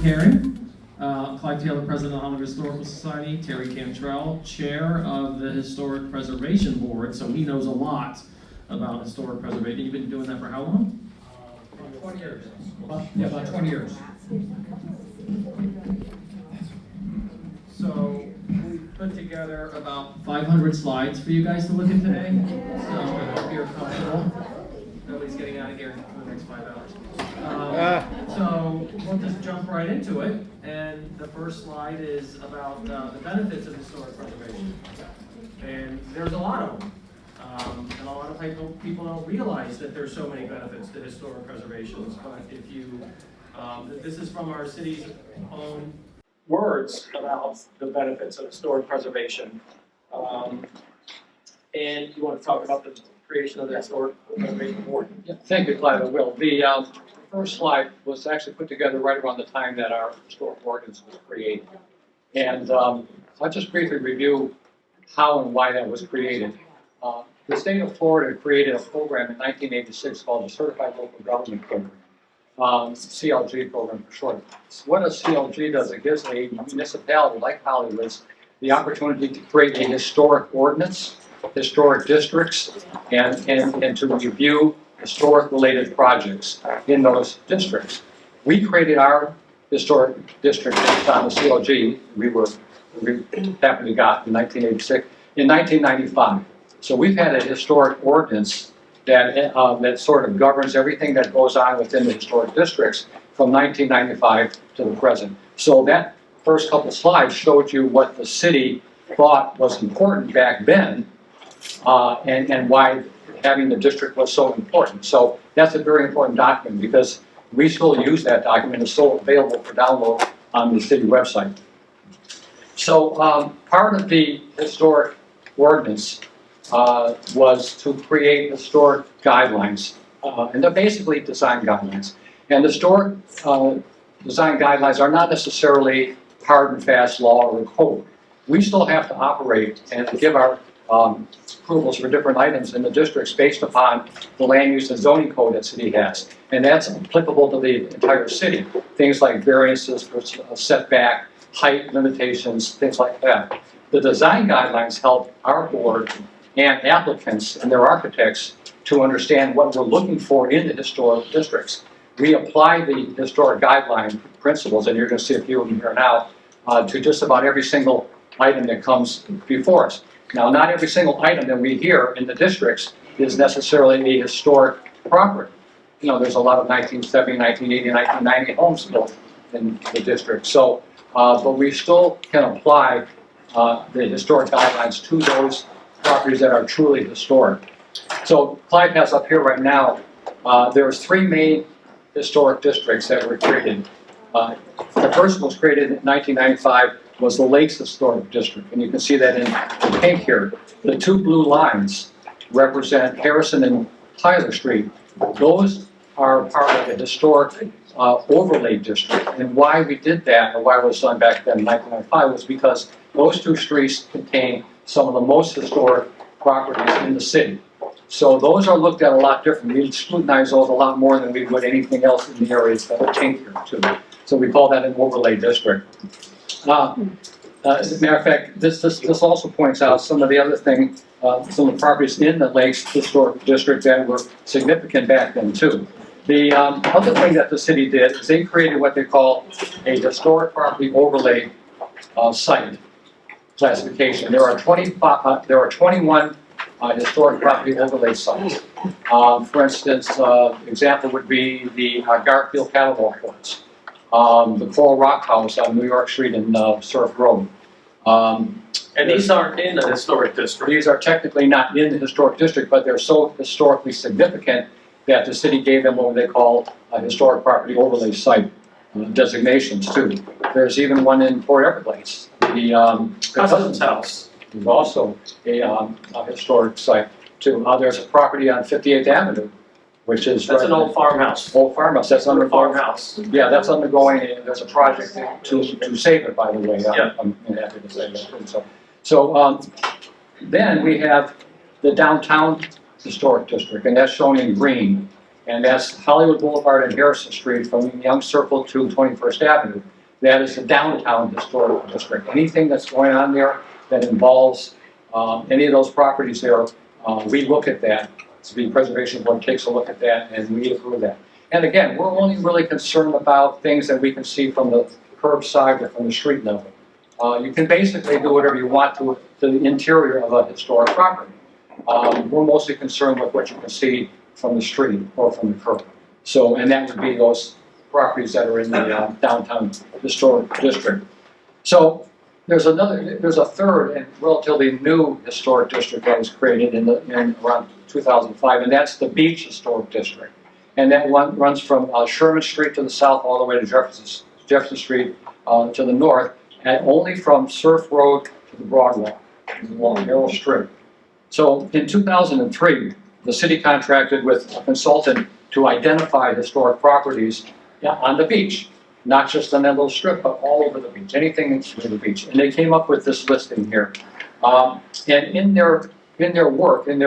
Karen. Clive Taylor, President of the Hollywood Historical Society. Terry Cantrell, Chair of the Historic Preservation Board, so he knows a lot about historic preservation. You've been doing that for how long? 20 years. About 20 years. So we put together about 500 slides for you guys to look at today. So I hope you're comfortable. Nobody's getting out of here in the next 5 hours. So we'll just jump right into it. And the first slide is about the benefits of historic preservation. And there's a lot of them. And a lot of people don't realize that there's so many benefits to historic preservations. But if you, this is from our city's own words about the benefits of historic preservation. And you want to talk about the creation of the Historic Preservation Board? Yeah, thank you, Clive. I will. The first slide was actually put together right around the time that our historic ordinance was created. And I'll just briefly review how and why that was created. The state of Florida created a program in 1986 called the Certified Local Government Program, CLG program for short. What a CLG does, it gives a municipality like Hollywood the opportunity to create a historic ordinance, historic districts, and to review historic related projects in those districts. We created our historic district based on the CLG we happened to got in 1986, in 1995. So we've had a historic ordinance that sort of governs everything that goes on within the historic districts from 1995 to the present. So that first couple slides showed you what the city thought was important back then, and why having the district was so important. So that's a very important document because we still use that document. It's still available for download on the city website. So part of the historic ordinance was to create historic guidelines, and they're basically design guidelines. And historic design guidelines are not necessarily hard and fast law or code. We still have to operate and give our approvals for different items in the districts based upon the land use and zoning code that city has. And that's applicable to the entire city. Things like variances for setback, height limitations, things like that. The design guidelines help our board and applicants and their architects to understand what we're looking for in the historic districts. We apply the historic guideline principles, and you're going to see a few of them here now, to just about every single item that comes before us. Now, not every single item that we hear in the districts is necessarily a historic property. You know, there's a lot of 1970, 1980, 1990 homes built in the district. So, but we still can apply the historic guidelines to those properties that are truly historic. So Clive has up here right now, there's 3 main historic districts that were created. The first one was created in 1995, was the Lakes Historic District, and you can see that in pink here. The 2 blue lines represent Harrison and Tyler Street. Those are part of the historic overlay district, and why we did that, or why it was done back then in 1995, was because those 2 streets contain some of the most historic properties in the city. So those are looked at a lot different. We scrutinize those a lot more than we would anything else in the areas that are pink here too. So we call that an overlay district. As a matter of fact, this also points out some of the other things, some of the properties in the Lakes Historic District that were significant back then too. The other thing that the city did is they created what they call a historic property overlay site classification. There are 21 historic property overlay sites. For instance, example would be the Garfield Cattle Courts, the Coral Rock House on New York Street and Surf Road. And these aren't in the historic district. These are technically not in the historic district, but they're so historically significant that the city gave them what they call a historic property overlay site designations too. There's even one in Port Everglades. The Cousins House is also a historic site too. There's a property on 58th Avenue, which is that's an old farmhouse. Old farmhouse. That's under farmhouse. Yeah, that's undergoing. There's a project to save it, by the way. Yeah. I'm happy to say that. So then we have the downtown historic district, and that's shown in green, and that's Hollywood Boulevard and Harrison Street from Young Circle to 21st Avenue. that is the downtown historic district. Anything that's going on there that involves any of those properties there, we look at that. The Preservation Board takes a look at that and we approve that. And again, we're only really concerned about things that we can see from the curbside or from the street level. You can basically do whatever you want to the interior of a historic property. We're mostly concerned with what you can see from the street or from the curb. So, and that would be those properties that are in the downtown historic district. So there's a third and relatively new historic district that was created in around 2005, and that's the Beach Historic District. And that one runs from Sherman Street to the south all the way to Jefferson Street to the north, and only from Surf Road to the Broadwalk, the long narrow strip. So in 2003, the city contracted with a consultant to identify historic properties on the beach, not just on that little strip, but all over the beach, anything near the beach. And they came up with this listing here. And in their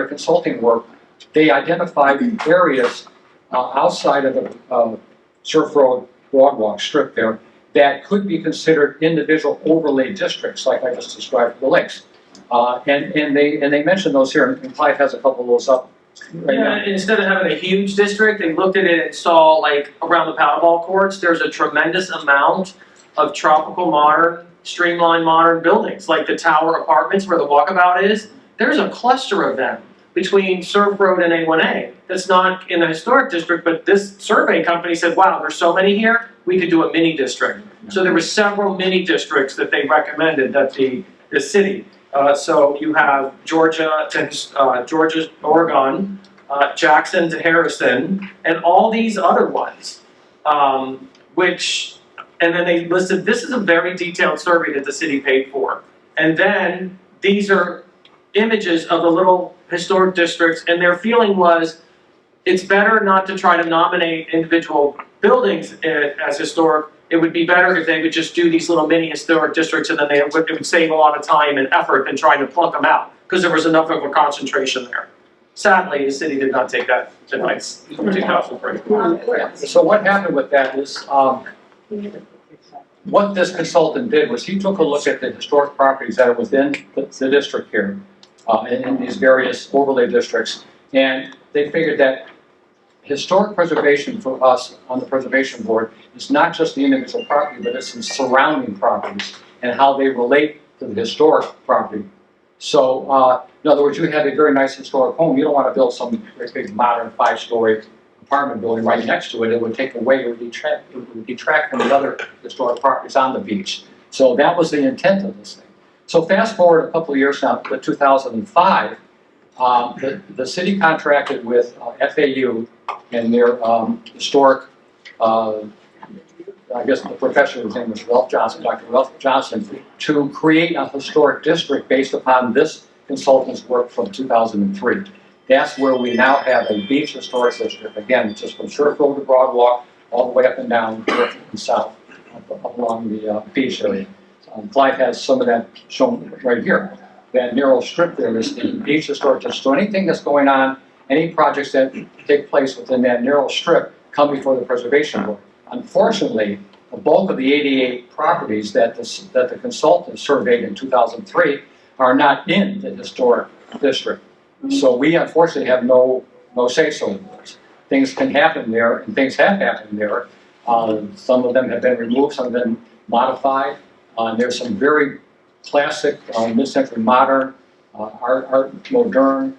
consulting work, they identified areas outside of the Surf Road Broadwalk strip there that could be considered individual overlay districts, like I just described for the lakes. And they mentioned those here, and Clive has a couple of those up right now. Instead of having a huge district, they looked at it and saw, like, around the paddleball courts, there's a tremendous amount of tropical modern, streamlined modern buildings, like the tower apartments where the walkabout is. There's a cluster of them between Surf Road and A1A. That's not in the historic district, but this survey company said, wow, there's so many here, we could do a mini district. So there were several mini districts that they recommended that the city. So you have Georgia to Oregon, Jackson to Harrison, and all these other ones, and then they listed, this is a very detailed survey that the city paid for. And then these are images of the little historic districts, and their feeling was, it's better not to try to nominate individual buildings as historic. It would be better if they would just do these little mini historic districts, and then it would save a lot of time and effort than trying to plunk them out, because there was enough of a concentration there. Sadly, the city did not take that advice in 2003. So what happened with that is, what this consultant did was he took a look at the historic properties that are within the district here, in these various overlay districts, and they figured that historic preservation for us on the Preservation Board is not just the individual property, but it's the surrounding properties and how they relate to the historic property. So, in other words, you have a very nice historic home. You don't want to build some very big modern 5-story apartment building right next to it. It would take away, it would detract from the other historic properties on the beach. So that was the intent of this thing. So fast forward a couple of years now to 2005, the city contracted with FAU and their historic, I guess the professor's name was Ralph Johnson, Dr. Ralph Johnson, to create a historic district based upon this consultant's work from 2003. That's where we now have a beach historic district, again, just from Surf Road to Broadwalk, all the way up and down, north and south, up along the beach area. Clive has some of that shown right here. That narrow strip there is the beach historic district. So anything that's going on, any projects that take place within that narrow strip come before the Preservation Board. Unfortunately, the bulk of the 88 properties that the consultant surveyed in 2003 are not in the historic district. So we unfortunately have no say-so in this. Things can happen there, and things have happened there. Some of them have been removed, some have been modified. There's some very classic, mid-century modern, art modern,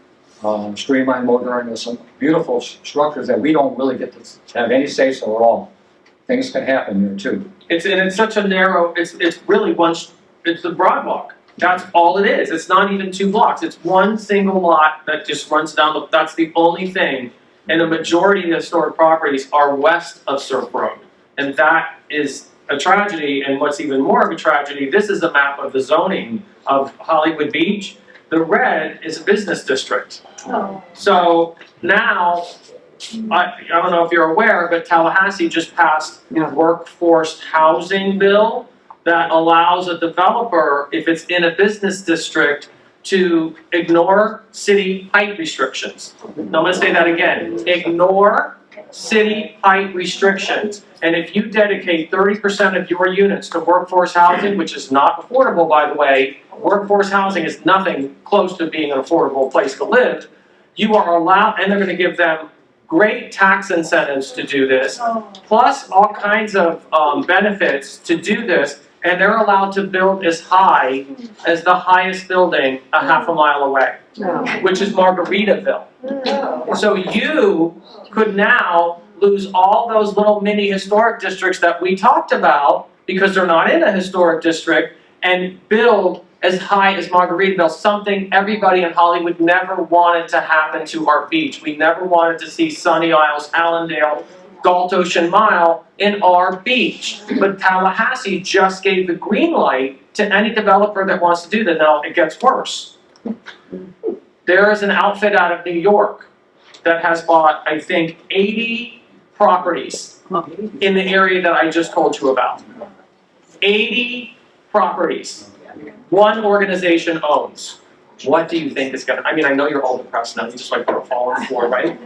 streamlined modern. There's some beautiful structures that we don't really get to have any say-so at all. Things can happen there too. It's such a narrow, it's really it's the Broadwalk. That's all it is. It's not even 2 blocks. It's one single lot that just runs down that's the only thing. And the majority of the historic properties are west of Surf Road. And that is a tragedy, and what's even more of a tragedy, this is a map of the zoning of Hollywood Beach. The red is a business district. Oh. So now, I don't know if you're aware, but Tallahassee just passed a workforce housing bill that allows a developer, if it's in a business district, to ignore city height restrictions. Now I'm going to say that again. Ignore city height restrictions. And if you dedicate 30% of your units to workforce housing, which is not affordable, by the way, workforce housing is nothing close to being an affordable place to live, you are allowed, and they're gonna give them great tax incentives to do this, plus all kinds of benefits to do this, and they're allowed to build as high as the highest building a half a mile away, which is Margaritaville. So you could now lose all those little mini historic districts that we talked about because they're not in a historic district and build as high as Margaritaville, something everybody in Hollywood never wanted to happen to our beach. We never wanted to see Sunny Isles, Allendale, Galt Ocean Mile in our beach. But Tallahassee just gave the green light to any developer that wants to do that. Now, it gets worse. There is an outfit out of New York that has bought, I think, 80 properties in the area that I just told you about. 80 properties. One organization owns. What do you think is gonna, I mean, I know you're all depressed now, you just like to fall on the floor, right?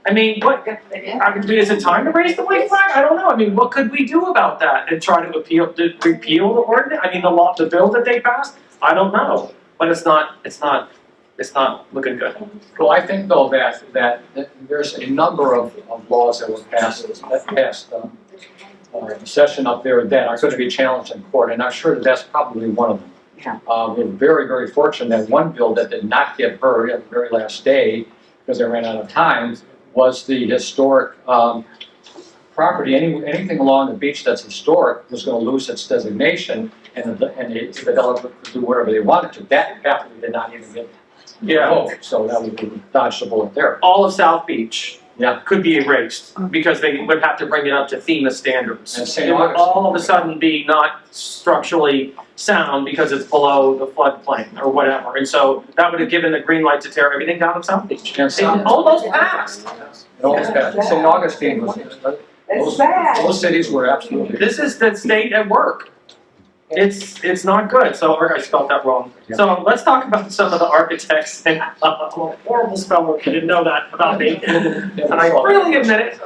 I mean, what, is it time to raise the white flag? I don't know, I mean, what could we do about that and try to repeal the ordinance? I mean, the bill that they passed? I don't know, but it's not looking good. Well, I think though that there's a number of laws that were passed, session up there that are going to be challenged in court, and I'm sure that that's probably one of them. We're very, very fortunate that one bill that did not get heard at the very last day, because they ran out of time, was the historic property. Anything along the beach that's historic was going to lose its designation, and the developer could do whatever they wanted to. That apparently did not even get voted, so that would be dodged the bullet there. All of South Beach Yeah. could be erased because they would have to bring it up to FEMA standards. And St. It would Augustine. all of a sudden be not structurally sound because it's below the floodplain or whatever. And so that would have given the green light to tear everything down in South Beach. And It almost passed. It almost passed. St. Augustine was, those cities were absolutely. This is the state at work. It's not good, so I spelled that wrong. Yeah. So let's talk about some of the architects, and I'm a horrible speller, you didn't know that about me, and I really admit it.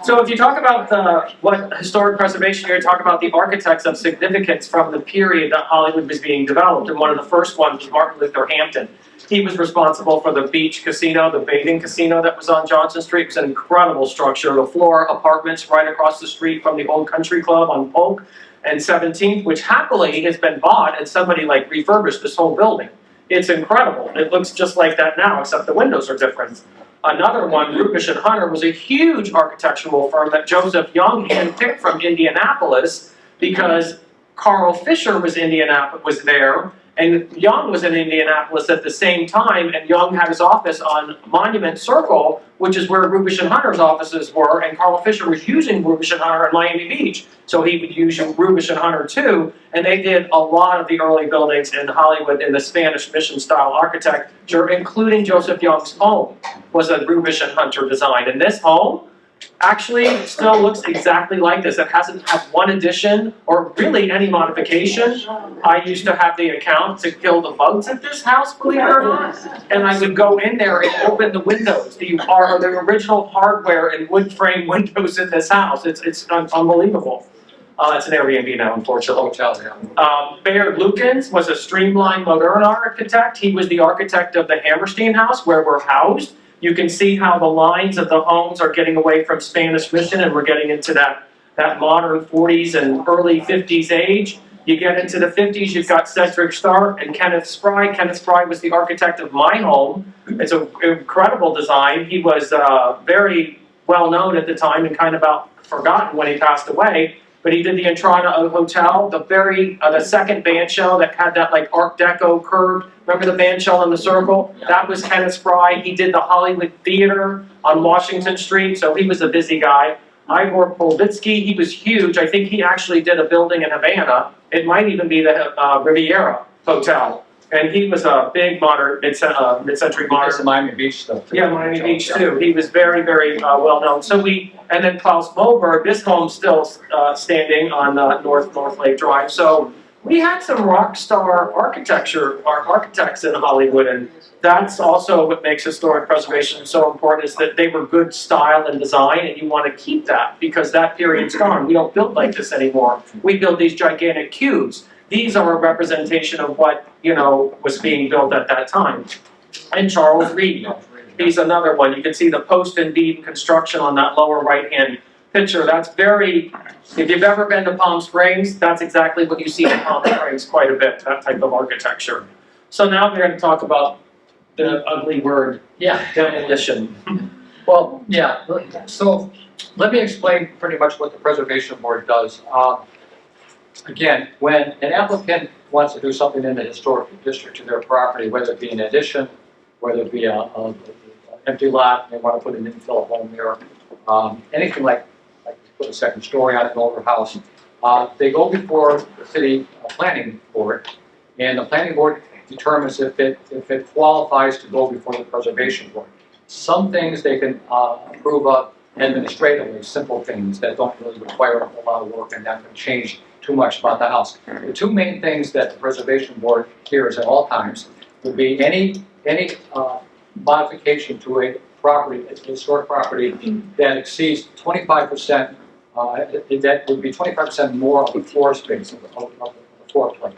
So if you talk about what historic preservation, you're talking about the architects of significance from the period that Hollywood was being developed, and one of the first ones was Martin Luther Hampton. He was responsible for the beach casino, the bathing casino that was on Johnson Street. It was an incredible structure, the floor apartments right across the street from the old country club on Polk and 17th, which happily has been bought and somebody like refurbished this whole building. It's incredible. It looks just like that now, except the windows are different. Another one, Rubish and Hunter, was a huge architectural firm that Joseph Young handpicked from Indianapolis because Carl Fisher was there, and Young was in Indianapolis at the same time, and Young had his office on Monument Circle, which is where Rubish and Hunter's offices were, and Carl Fisher was using Rubish and Hunter in Miami Beach, so he would use Rubish and Hunter too, and they did a lot of the early buildings in Hollywood in the Spanish Mission style architecture, including Joseph Young's home was a Rubish and Hunter design, and this home actually still looks exactly like this. It hasn't had one addition or really any modification. I used to have the account to kill the bugs at this house, believe it or not. And I would go in there and open the windows. The original hardware and wood frame windows in this house. It's unbelievable. It's an Airbnb now, unfortunately. Bayard Lukens was a streamlined modern architect. He was the architect of the Hammerstein House where we're housed. You can see how the lines of the homes are getting away from Spanish Mission, and we're getting into that modern 40s and early 50s age. You get into the 50s, you've got Cedric Stark and Kenneth Spry. Kenneth Spry was the architect of my home. It's an incredible design. He was very well known at the time and kind of about forgotten when he passed away. But he did the Entrada Hotel, the second bandshell that had that like Art Deco curve. Remember the bandshell in the circle? Yeah. That was Kenneth Spry. He did the Hollywood Theater on Washington Street, so he was a busy guy. Igor Polvitsky, he was huge. I think he actually did a building in Havana. It might even be the Riviera Hotel. And he was a big modern, mid-century modern. It's Miami Beach stuff too. Yeah, Miami Beach too. He was very, very well known. So and then Klaus Moberg, this home's still standing on North Lake Drive. So We had some rock star architects in Hollywood, and that's also what makes historic preservation so important, is that they were good style and design, and you want to keep that because that period's gone. We don't build like this anymore. We build these gigantic cubes. These are a representation of what, was being built at that time. And Charles Reed, he's another one. You can see the post and beam construction on that lower right-hand picture. That's very, if you've ever been to Palm Springs, that's exactly what you see in Palm Springs quite a bit, that type of architecture. So now we're going to talk about the ugly word, demolition. Well, yeah, so let me explain pretty much what the Preservation Board does. Again, when an applicant wants to do something in the historic district to their property, whether it be an addition, whether it be an empty lot, they want to put an infill home there, anything like put a second story on an older house, they go before the city planning board, and the planning board determines if it qualifies to go before the preservation board. Some things they can approve of administratively, simple things that don't really require a lot of work and not going to change too much about the house. The two main things that the preservation board hears at all times would be any modification to a property, a historic property that exceeds 25%, that would be 25% more of the floor space of the floor plate.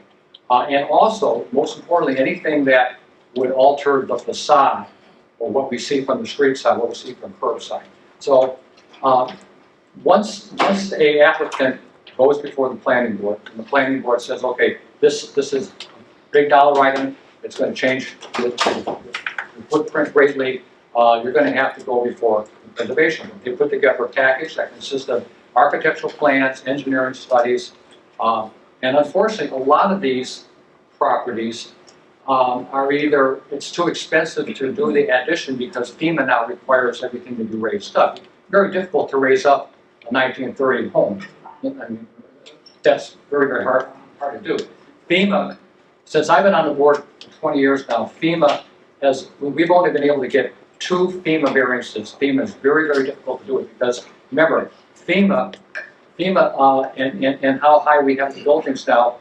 And also, most importantly, anything that would alter the facade or what we see from the street side, what we see from curb side. So once a applicant goes before the planning board, and the planning board says, okay, this is a big dollar item, it's going to change the footprint greatly, you're going to have to go before the preservation board. They put together a package that consists of architectural plans, engineering studies, and unfortunately, a lot of these properties are either, it's too expensive to do the addition because FEMA now requires everything to be raised up. Very difficult to raise up a 1930 home. I mean, that's very, very hard to do. FEMA, since I've been on the board for 20 years now, FEMA has, we've only been able to get 2 FEMA variances. FEMA is very, very difficult to do it because, remember, FEMA and how high we have the buildings now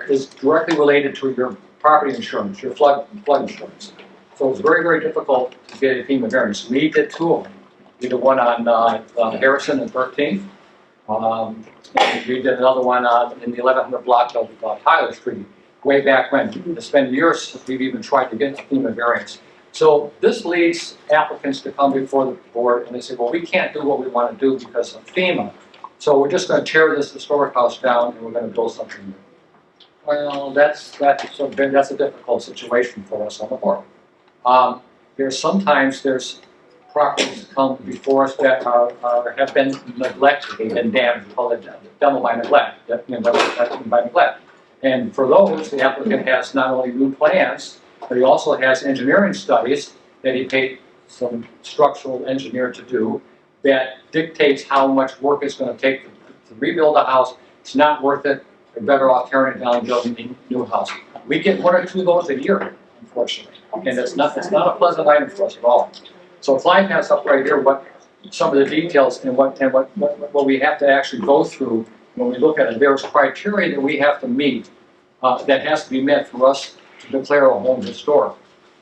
is directly related to your property insurance, your flood insurance. So it's very, very difficult to get a FEMA variance. We did 2 of them. We did one on Harrison and 13th. We did another one in the 1100 block of Tyler Street, way back when. It's been years since we've even tried to get a FEMA variance. So this leads applicants to come before the board and they say, well, we can't do what we want to do because of FEMA. So we're just going to tear this historic house down and we're going to build something new. Well, that's a difficult situation for us on the board. There's properties that come before us that have been neglected, they've been damaged. We call it demo by neglect, by neglect. And for those, the applicant has not only new plans, but he also has engineering studies that he paid some structural engineer to do that dictates how much work it's going to take to rebuild a house. It's not worth it. They're better off tearing it down and building a new house. We get 1 or 2 of those a year, unfortunately. And it's not a pleasant item for us at all. So Clive has up right here what some of the details and what we have to actually go through when we look at it. There's criteria that we have to meet that has to be met for us to declare a home historic.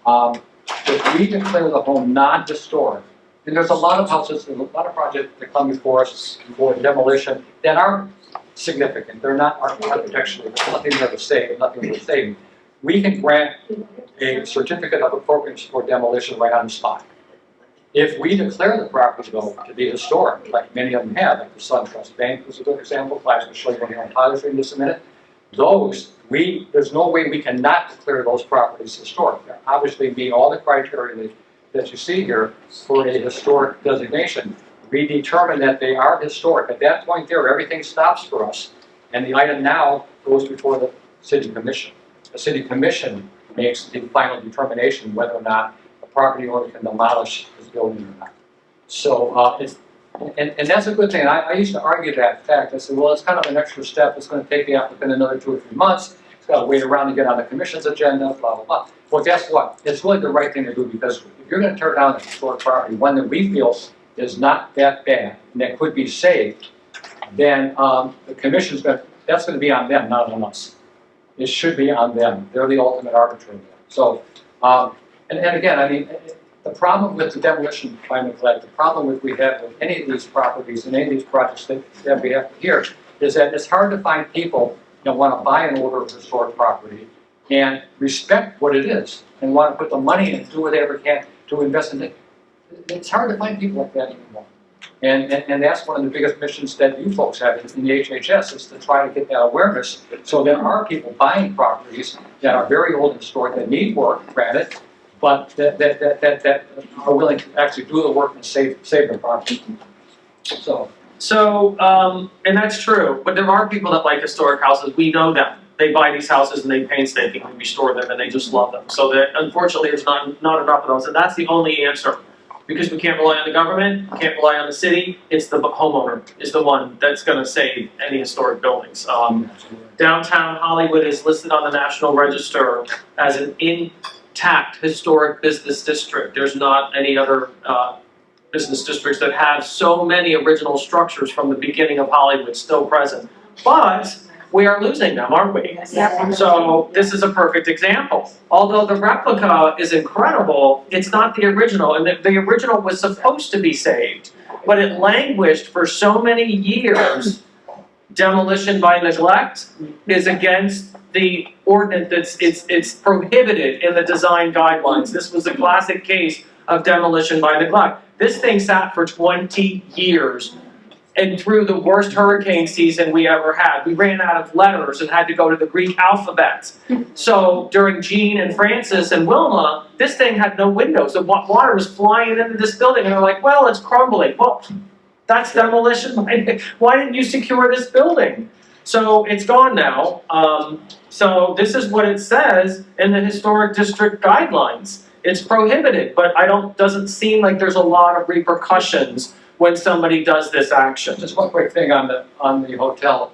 If we declare the home non-historic, and there's a lot of houses, a lot of projects that come before us for demolition that aren't significant. They're not architecturally, there's nothing there to save, nothing worth saving. We can grant a certificate of appropriateness for demolition right on the spot. If we declare the property, though, to be historic, like many of them have, like the SunTrust Bank was a good example, Clive's going to show you one here on Tyler Street in just a minute, there's no way we cannot declare those properties historic. They obviously meet all the criteria that you see here for a historic designation. We determine that they are historic. At that point there, everything stops for us, and the item now goes before the City Commission. The City Commission makes the final determination whether or not the property owner can demolish his building or not. So and that's a good thing. I used to argue that fact. I said, well, it's kind of an extra step. It's going to take the applicant another 2 or 3 months. It's got to wait around to get on the commission's agenda, blah, blah, blah. Well, guess what? It's really the right thing to do because if you're going to tear down a historic property, one that we feel is not that bad and that could be saved, then the commission's that's going to be on them, not on us. it should be on them. They're the ultimate arbitrator. So, and again, I mean, the problem with the demolition by neglect, the problem we have with any of these properties and any of these projects that we have here is that it's hard to find people that want to buy an older historic property and respect what it is and want to put the money in and do whatever they can to invest in it. It's hard to find people like that anymore. And that's one of the biggest missions that you folks have in the HHS is to try to get that awareness. So there are people buying properties that are very old and historic that need work, granted, but that are willing to actually do the work and save the property. So, and that's true, but there are people that like historic houses. We know them. They buy these houses and they painstakingly restore them and they just love them. So that unfortunately there's not enough of those, and that's the only answer. Because we can't rely on the government, can't rely on the city, it's the homeowner is the one that's gonna save any historic buildings. Downtown Hollywood is listed on the National Register as an intact historic business district. There's not any other business districts that have so many original structures from the beginning of Hollywood still present. But we are losing them, aren't we? Yep. So this is a perfect example. Although the replica is incredible, it's not the original, and the original was supposed to be saved, but it languished for so many years. Demolition by neglect is against the ordinance. It's prohibited in the design guidelines. This was a classic case of demolition by neglect. This thing sat for 20 years. And through the worst hurricane season we ever had, we ran out of letters and had to go to the Greek alphabet. So during Gene and Francis and Wilma, this thing had no windows. The water was flying into this building, and they're like, well, it's crumbling. Well, that's demolition. Why didn't you secure this building? So it's gone now. So this is what it says in the historic district guidelines. It's prohibited, but doesn't seem like there's a lot of repercussions when somebody does this action. just one quick thing on the hotel.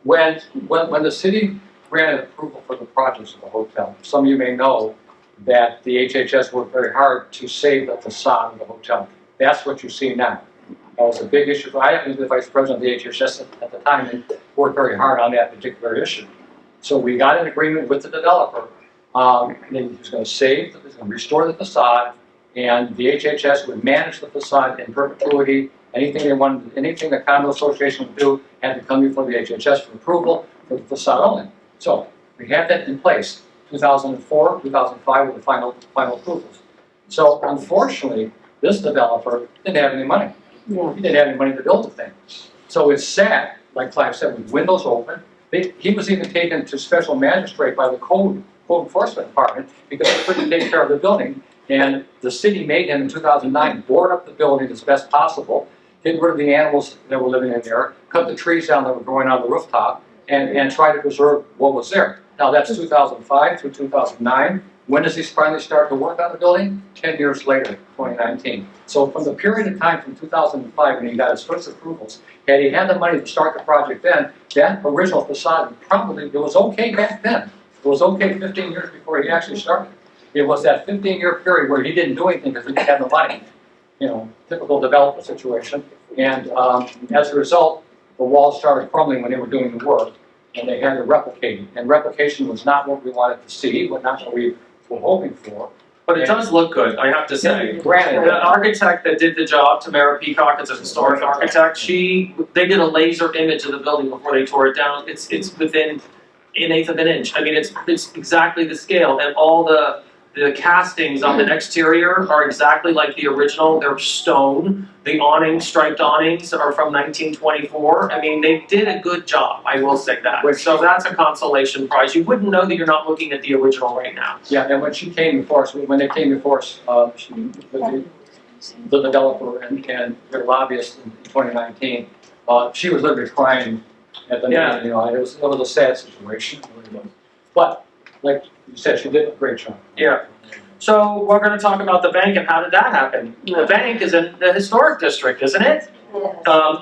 When the city granted approval for the projects of the hotel, some of you may know that the HHS worked very hard to save the facade of the hotel. That's what you see now. That was a big issue. I was the vice president of the HHS at the time and worked very hard on that particular issue. So we got an agreement with the developer. And he was going to he was going to restore the facade, and the HHS would manage the facade in perpetuity. Anything the condo association would do had to come before the HHS for approval for the facade only. So we had that in place. 2004, 2005 were the final approvals. So unfortunately, this developer didn't have any money. Yeah. He didn't have any money to build the thing. So it sat, like Clive said, with windows open. He was even taken to special magistrate by the code enforcement department because he couldn't take care of the building. And the city made him in 2009 board up the building as best possible, get rid of the animals that were living in there, cut the trees down that were growing on the rooftop, and try to preserve what was there. Now that's 2005 through 2009. When does he finally start to work on the building? 10 years later, 2019. So from the period of time from 2005 when he got his first approvals, had he had the money to start the project then, that original facade probably, it was okay back then. It was okay 15 years before he actually started. It was that 15-year period where he didn't do anything because he didn't have the money. You know, typical developer situation. And as a result, the walls started crumbling when they were doing the work, and they had to replicate it. And replication was not what we wanted to see, but not what we were hoping for. But it does look good, I have to say. Granted, The architect that did the job, Tamara Peacock, is a historic architect. They did a laser image of the building before they tore it down. It's within an eighth of an inch. I mean, it's exactly the scale, and all the castings on the exterior are exactly like the original. They're stone. The awnings, striped awnings, are from 1924. I mean, they did a good job, I will say that. So that's a consolation prize. You wouldn't know that you're not looking at the original right now. yeah, and when she came before us, when they came before us, the developer and their lobbyist in 2019, she was literally crying at the Yeah. meeting. You know, it was a sad situation. It really was. But like you said, she did a great job. Yeah. So we're going to talk about the bank and how did that happen? The bank is in the historic district, isn't it?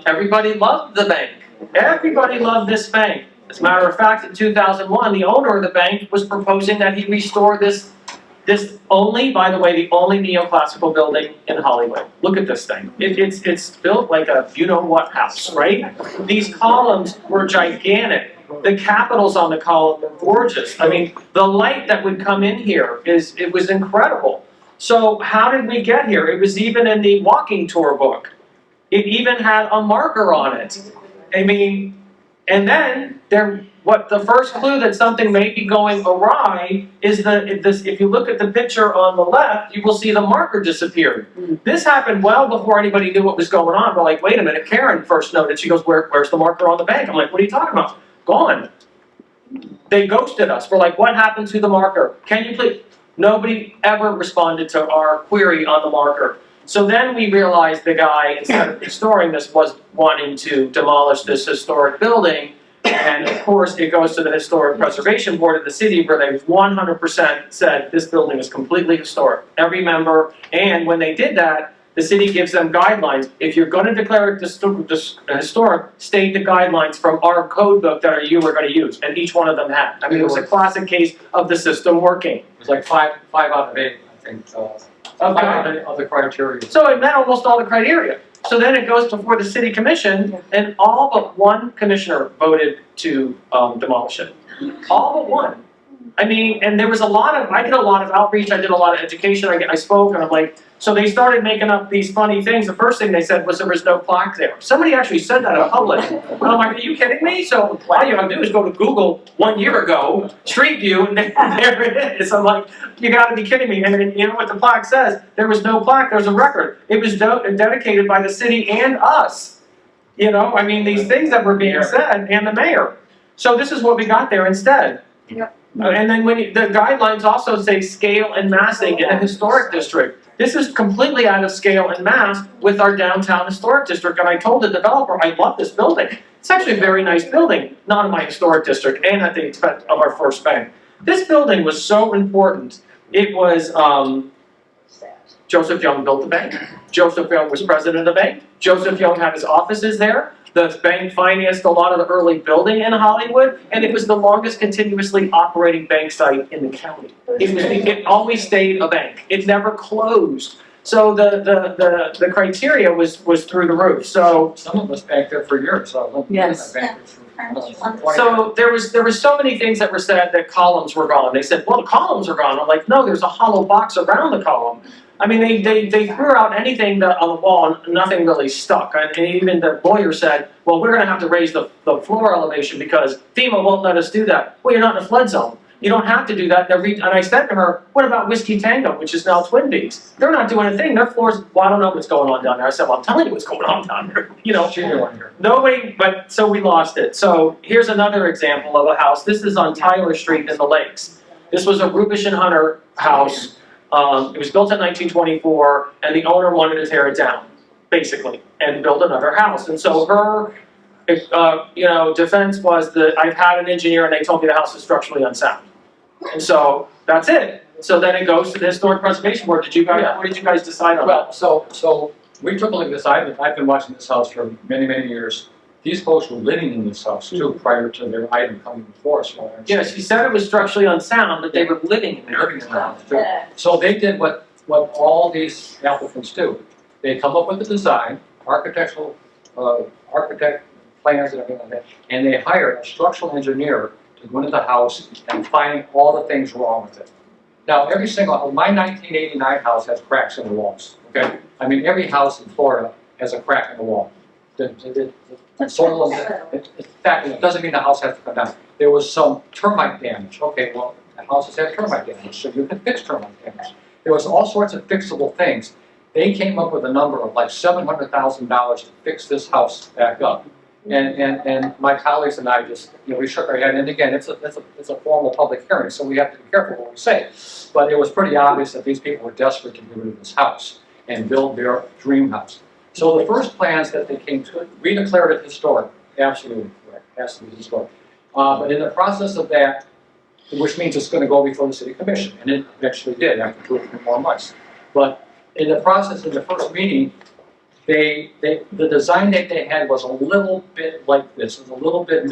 Everybody loved the bank. Everybody loved this bank. As a matter of fact, in 2001, the owner of the bank was proposing that he restore this by the way, the only neoclassical building in Hollywood. Look at this thing. It's built like a you-know-what house, right? These columns were gigantic. The capitals on the column are gorgeous. I mean, the light that would come in here it was incredible. So how did we get here? It was even in the walking tour book. It even had a marker on it. I mean, and then the first clue that something may be going awry is if you look at the picture on the left, you will see the marker disappeared. This happened well before anybody knew what was going on. We're like, wait a minute, Karen first noted, she goes, where's the marker on the bank? I'm like, what are you talking about? Gone. They ghosted us. We're like, what happened to the marker? Can you please? Nobody ever responded to our query on the marker. So then we realized the guy, instead of restoring this, was wanting to demolish this historic building. And of course, it goes to the Historic Preservation Board of the city, where they 100% said this building is completely historic. Every member, and when they did that, the city gives them guidelines. If you're going to declare it historic, state the guidelines from our code book that you are going to use. And each one of them had. I mean, it was a classic case of the system working. It was like five out of 8, I think. Of the criteria. So it met almost all the criteria. So then it goes before the city commission, and all but one commissioner voted to demolish it. All but one. I mean, and there was I did a lot of outreach, I did a lot of education, I spoke, and I'm like, so they started making up these funny things. The first thing they said was there was no plaque there. Somebody actually said that in public. And I'm like, are you kidding me? So all you gotta do is go to Google 1 year ago, Street View, and there it is. I'm like, you gotta be kidding me. And then, you know what the plaque says? There was no plaque, there's a record. It was dedicated by the city and us. You know, I mean, these things that were being said, and the mayor. So this is what we got there instead. Yep. And then the guidelines also say scale and massing in a historic district. This is completely out of scale and mass with our downtown historic district. And I told the developer, I love this building. It's actually a very nice building, not in my historic district and at the expense of our first bank. This building was so important. It was, Joseph Young built the bank. Joseph Young was president of the bank. Joseph Young had his offices there. The bank financed a lot of the early building in Hollywood, and it was the longest continuously operating bank site in the county. It always stayed a bank. It never closed. So the criteria was through the roof. So some of us banked there for years. So Yes. So there was so many things that were said that columns were gone. They said, well, the columns are gone. I'm like, no, there's a hollow box around the column. I mean, they threw out anything on the wall and nothing really stuck. And even the lawyer said, well, we're going to have to raise the floor elevation because FEMA won't let us do that. Well, you're not in a flood zone. You don't have to do that. And I said to her, what about Whiskey Tango, which is now Twin Peaks? They're not doing a thing. Their floors, well, I don't know what's going on down there. I said, well, I'm telling you what's going on down there. You know, nobody, but so we lost it. So here's another example of a house. This is on Tyler Street in the Lakes. This was a Rubish and Hunter house. It was built in 1924, and the owner wanted to tear it down, basically, and build another house. And so her, defense was that I've had an engineer, and they told me the house is structurally unsound. And so that's it. So then it goes to the Historic Preservation Board. What did you guys decide on? Well, so we took a look at this. I've been watching this house for many, many years. These folks were living in this house too prior to their item coming before us. Yeah, she said it was structurally unsound, but they were living in there. Living in the house too. So they did what all these applicants do. They come up with a design, architect plans and everything like that, and they hire a structural engineer to go into the house and find all the things wrong with it. Now, my 1989 house has cracks in the walls. Okay, I mean every house in Florida has a crack in the wall. The soil, in fact, it doesn't mean the house has to come down. There was some termite damage. Okay, well, the houses have termite damage, so you can fix termite damage. There was all sorts of fixable things. They came up with a number of like $700,000 to fix this house back up. And my colleagues and I just, we shook our head. And again, it's a formal public hearing, so we have to be careful what we say. But it was pretty obvious that these people were desperate to get rid of this house and build their dream house. So the first plans that they came to, we declared it historic, absolutely correct, has to be historic. But in the process of that, which means it's going to go before the city commission, and it eventually did after 2 or 3 more months. But in the process of the first meeting, the design that they had was a little bit like this. It was a little bit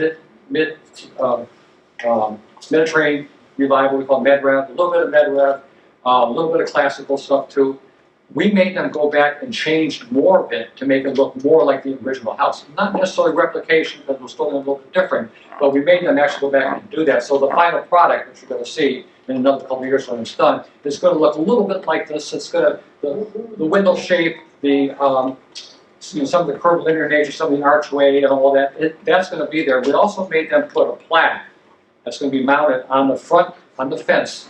Mediterranean revival, we call Medrev, a little bit of Medrev, a little bit of classical stuff too. we made them go back and change more of it to make it look more like the original house. Not necessarily replication, because it was still a little bit different, but we made them actually go back and do that. So the final product, which you're gonna see in another couple of years when it's done, is gonna look a little bit like this. It's gonna, the window shape, the, some of the curvilinear nature, some of the archway and all that, that's gonna be there. We also made them put a plaque that's gonna be mounted on the front, on the fence,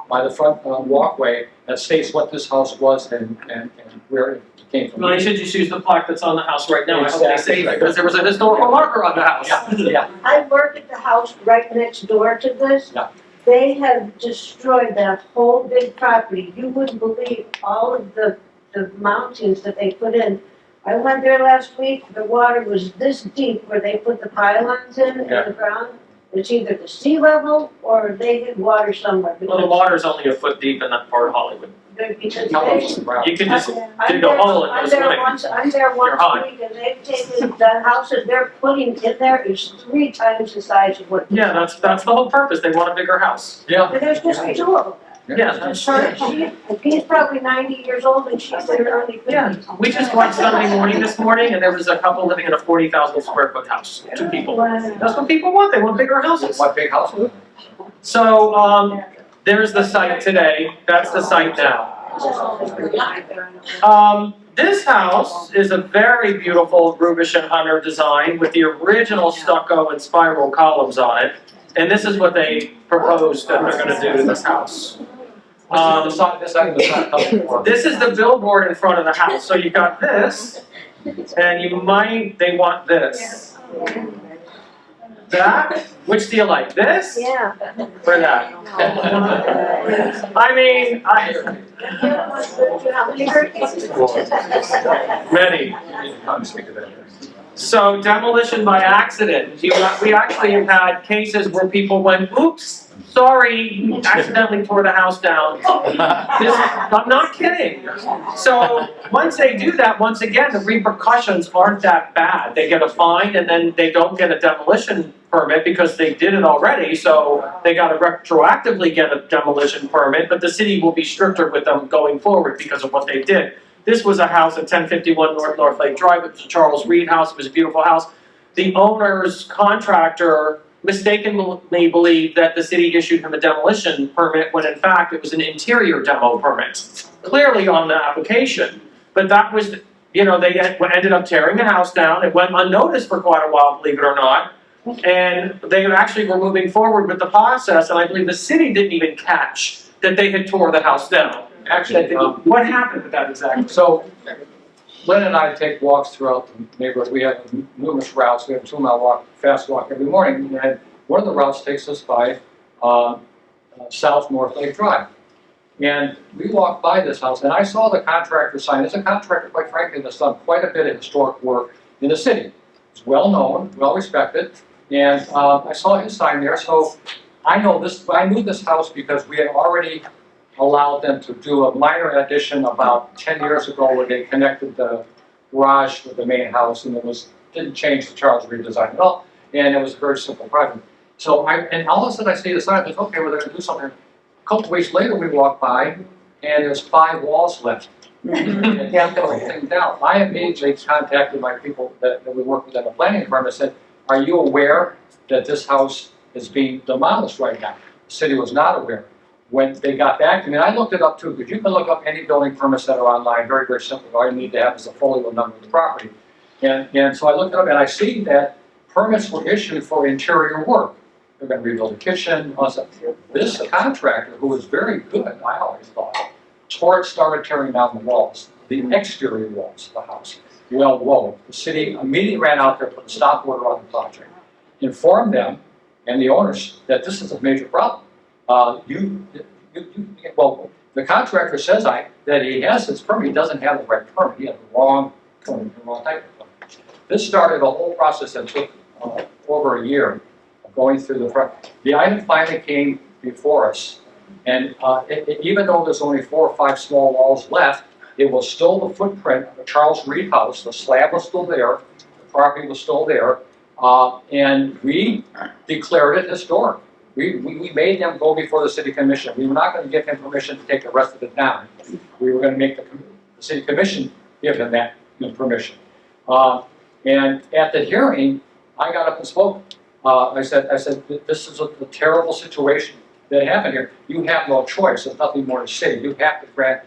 by the front walkway, that states what this house was and where it came from. Well, you should just use the plaque that's on the house right now. I hope they Exactly. say that, because there was a historical marker on the house. Yeah. I work at the house right next door to this. Yeah. They have destroyed that whole big property. You wouldn't believe all of the mountains that they put in. I went there last week, the water was this deep where they put the pylons in the ground. It's either the sea level or they hid water somewhere. Well, the water's only a foot deep in that part of Hollywood. Because How they, much is the ground? You can just I'm dig a hole and I'm go there swimming. I'm there once high. a week and they've taken, the houses they're putting in there is 3 times the size of what. this Yeah, house that's the whole purpose. They want a bigger house. Yeah. But there's just 2 of them. Yeah, that's, He's probably 90 years old and she's in her early 50s. yeah. We just went Sunday morning this morning, and there was a couple living in a 40,000 square foot house. 2 people. That's what people want. They want bigger houses. What big house was it? So, there's the site today. That's the site now. This house is a very beautiful Rubish and Hunter design with the original stucco and spiral columns on it. And this is what they proposed that they're gonna do to this house. This side of the side coming for. This is the billboard in front of the house. So you've got this, and they want this. That, which do you like, this Yeah. or that? I mean, many. So demolition by accident. We actually have had cases where people went, oops, sorry, accidentally tore the house down. I'm not kidding. So once they do that, once again, the repercussions aren't that bad. They get a fine and then they don't get a demolition permit because they did it already, so they got to retroactively get a demolition permit, but the city will be stricter with them going forward because of what they did. This was a house at 1051 North Lake Drive. It was a Charles Reed house. It was a beautiful house. The owner's contractor mistakenly believed that the city issued him a demolition permit when in fact it was an interior demo permit, clearly on the application. But that was, they ended up tearing the house down. It went unnoticed for quite a while, believe it or not. And they actually were moving forward with the process, and I believe the city didn't even catch that they had tore the house down. Actually, What happened with that exactly? so Lynn and I take walks throughout the neighborhood. We have numerous routes. We have a 2-mile walk, fast walk every morning. And one of the routes takes us by South North Lake Drive. And we walked by this house, and I saw the contractor sign. It's a contractor, quite frankly, that's done quite a bit of historic work in the city. It's well known, well respected, and I saw his sign there. So I knew this house because we had already allowed them to do a minor addition about 10 years ago where they connected the garage with the main house, and didn't change the Charles Reed design at all, and it was a very simple project. So and all of a sudden I see the sign, I thought, okay, we're gonna do something. A couple weeks later we walk by, and there's 5 walls left. And yeah, the whole thing down. I immediately contacted my people that we work with in the planning department and said, are you aware that this house is being demolished right now? The city was not aware. When they got back to me, and I looked it up too, because you can look up any building permits that are online, very, very simple. All you need to have is a folio number of the property. And so I looked it up and I see that permits were issued for interior work. They're going to rebuild a kitchen. This contractor, who was very good, I always thought, started tearing down the walls, the exterior walls of the house. Well, whoa. The city immediately ran out there, put a stop order on the project, informed them and the owners that this is a major problem. The contractor says that he has his permit. He doesn't have the right permit. He has the wrong permit, the wrong type of permit. This started a whole process that took over a year of going through the front. The item finally came before us, and even though there's only 4 or 5 small walls left, it was still the footprint of the Charles Reed house. The slab was still there. The property was still there, and we declared it historic. We made them go before the city commission. We were not going to give him permission to take the rest of it down. We were going to make the the city commission give them that permission. And at the hearing, I got up and spoke. I said, this is a terrible situation that happened here. You have no choice. There's nothing more to say. You have to grant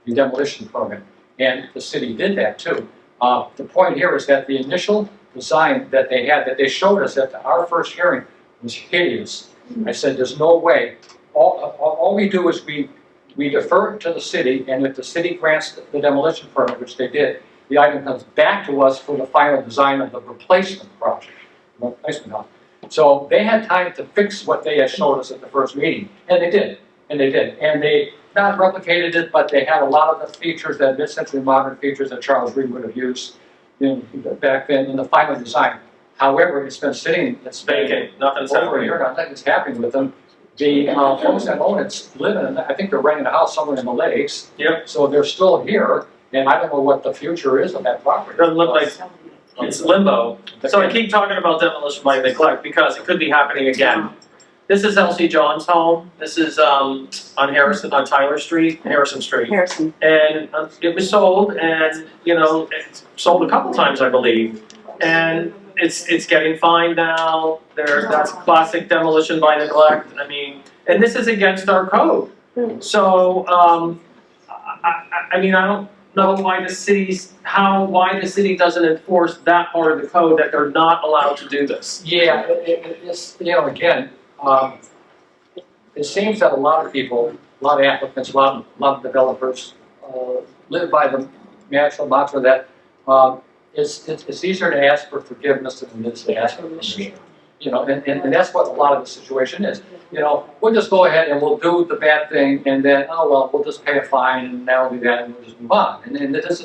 the demolition permit. And the city did that too. The point here is that the initial design that they had, that they showed us at our first hearing, was hideous. I said, there's no way. All we do is we defer to the city, and if the city grants the demolition permit, which they did, the item comes back to us for the final design of the replacement project. So they had time to fix what they had showed us at the first meeting, and they did, and they not replicated it, but they had a lot of the features, that mid-century modern features that Charles Reed would have used back then in the final design. However, it's been sitting, it's Vacant, nothing's over a happening. year, nothing's happening with them. The folks that own it live in, I think they're renting a house somewhere in the lakes. Yep. So they're still here, and I don't know what the future is of that property. Doesn't look like it's limbo. So I keep talking about demolition by neglect because it could be happening again. This is Elsie John's home. This is on Tyler Street, Harrison Street. Harrison. And it was sold, and it's sold a couple times, I believe. And it's getting fined now. That's classic demolition by neglect. I mean, and this is against our code. So I mean, I don't know why the city doesn't enforce that part of the code, that they're not allowed to do this. Yeah, it's, again, it seems that a lot of people, a lot of applicants, a lot of developers live by the natural mantra that it's easier to ask for forgiveness than it is to ask for permission. And that's what a lot of the situation is. We'll just go ahead and we'll do the bad thing, and then, oh well, we'll just pay a fine, and that'll be that, and we'll just move on. And this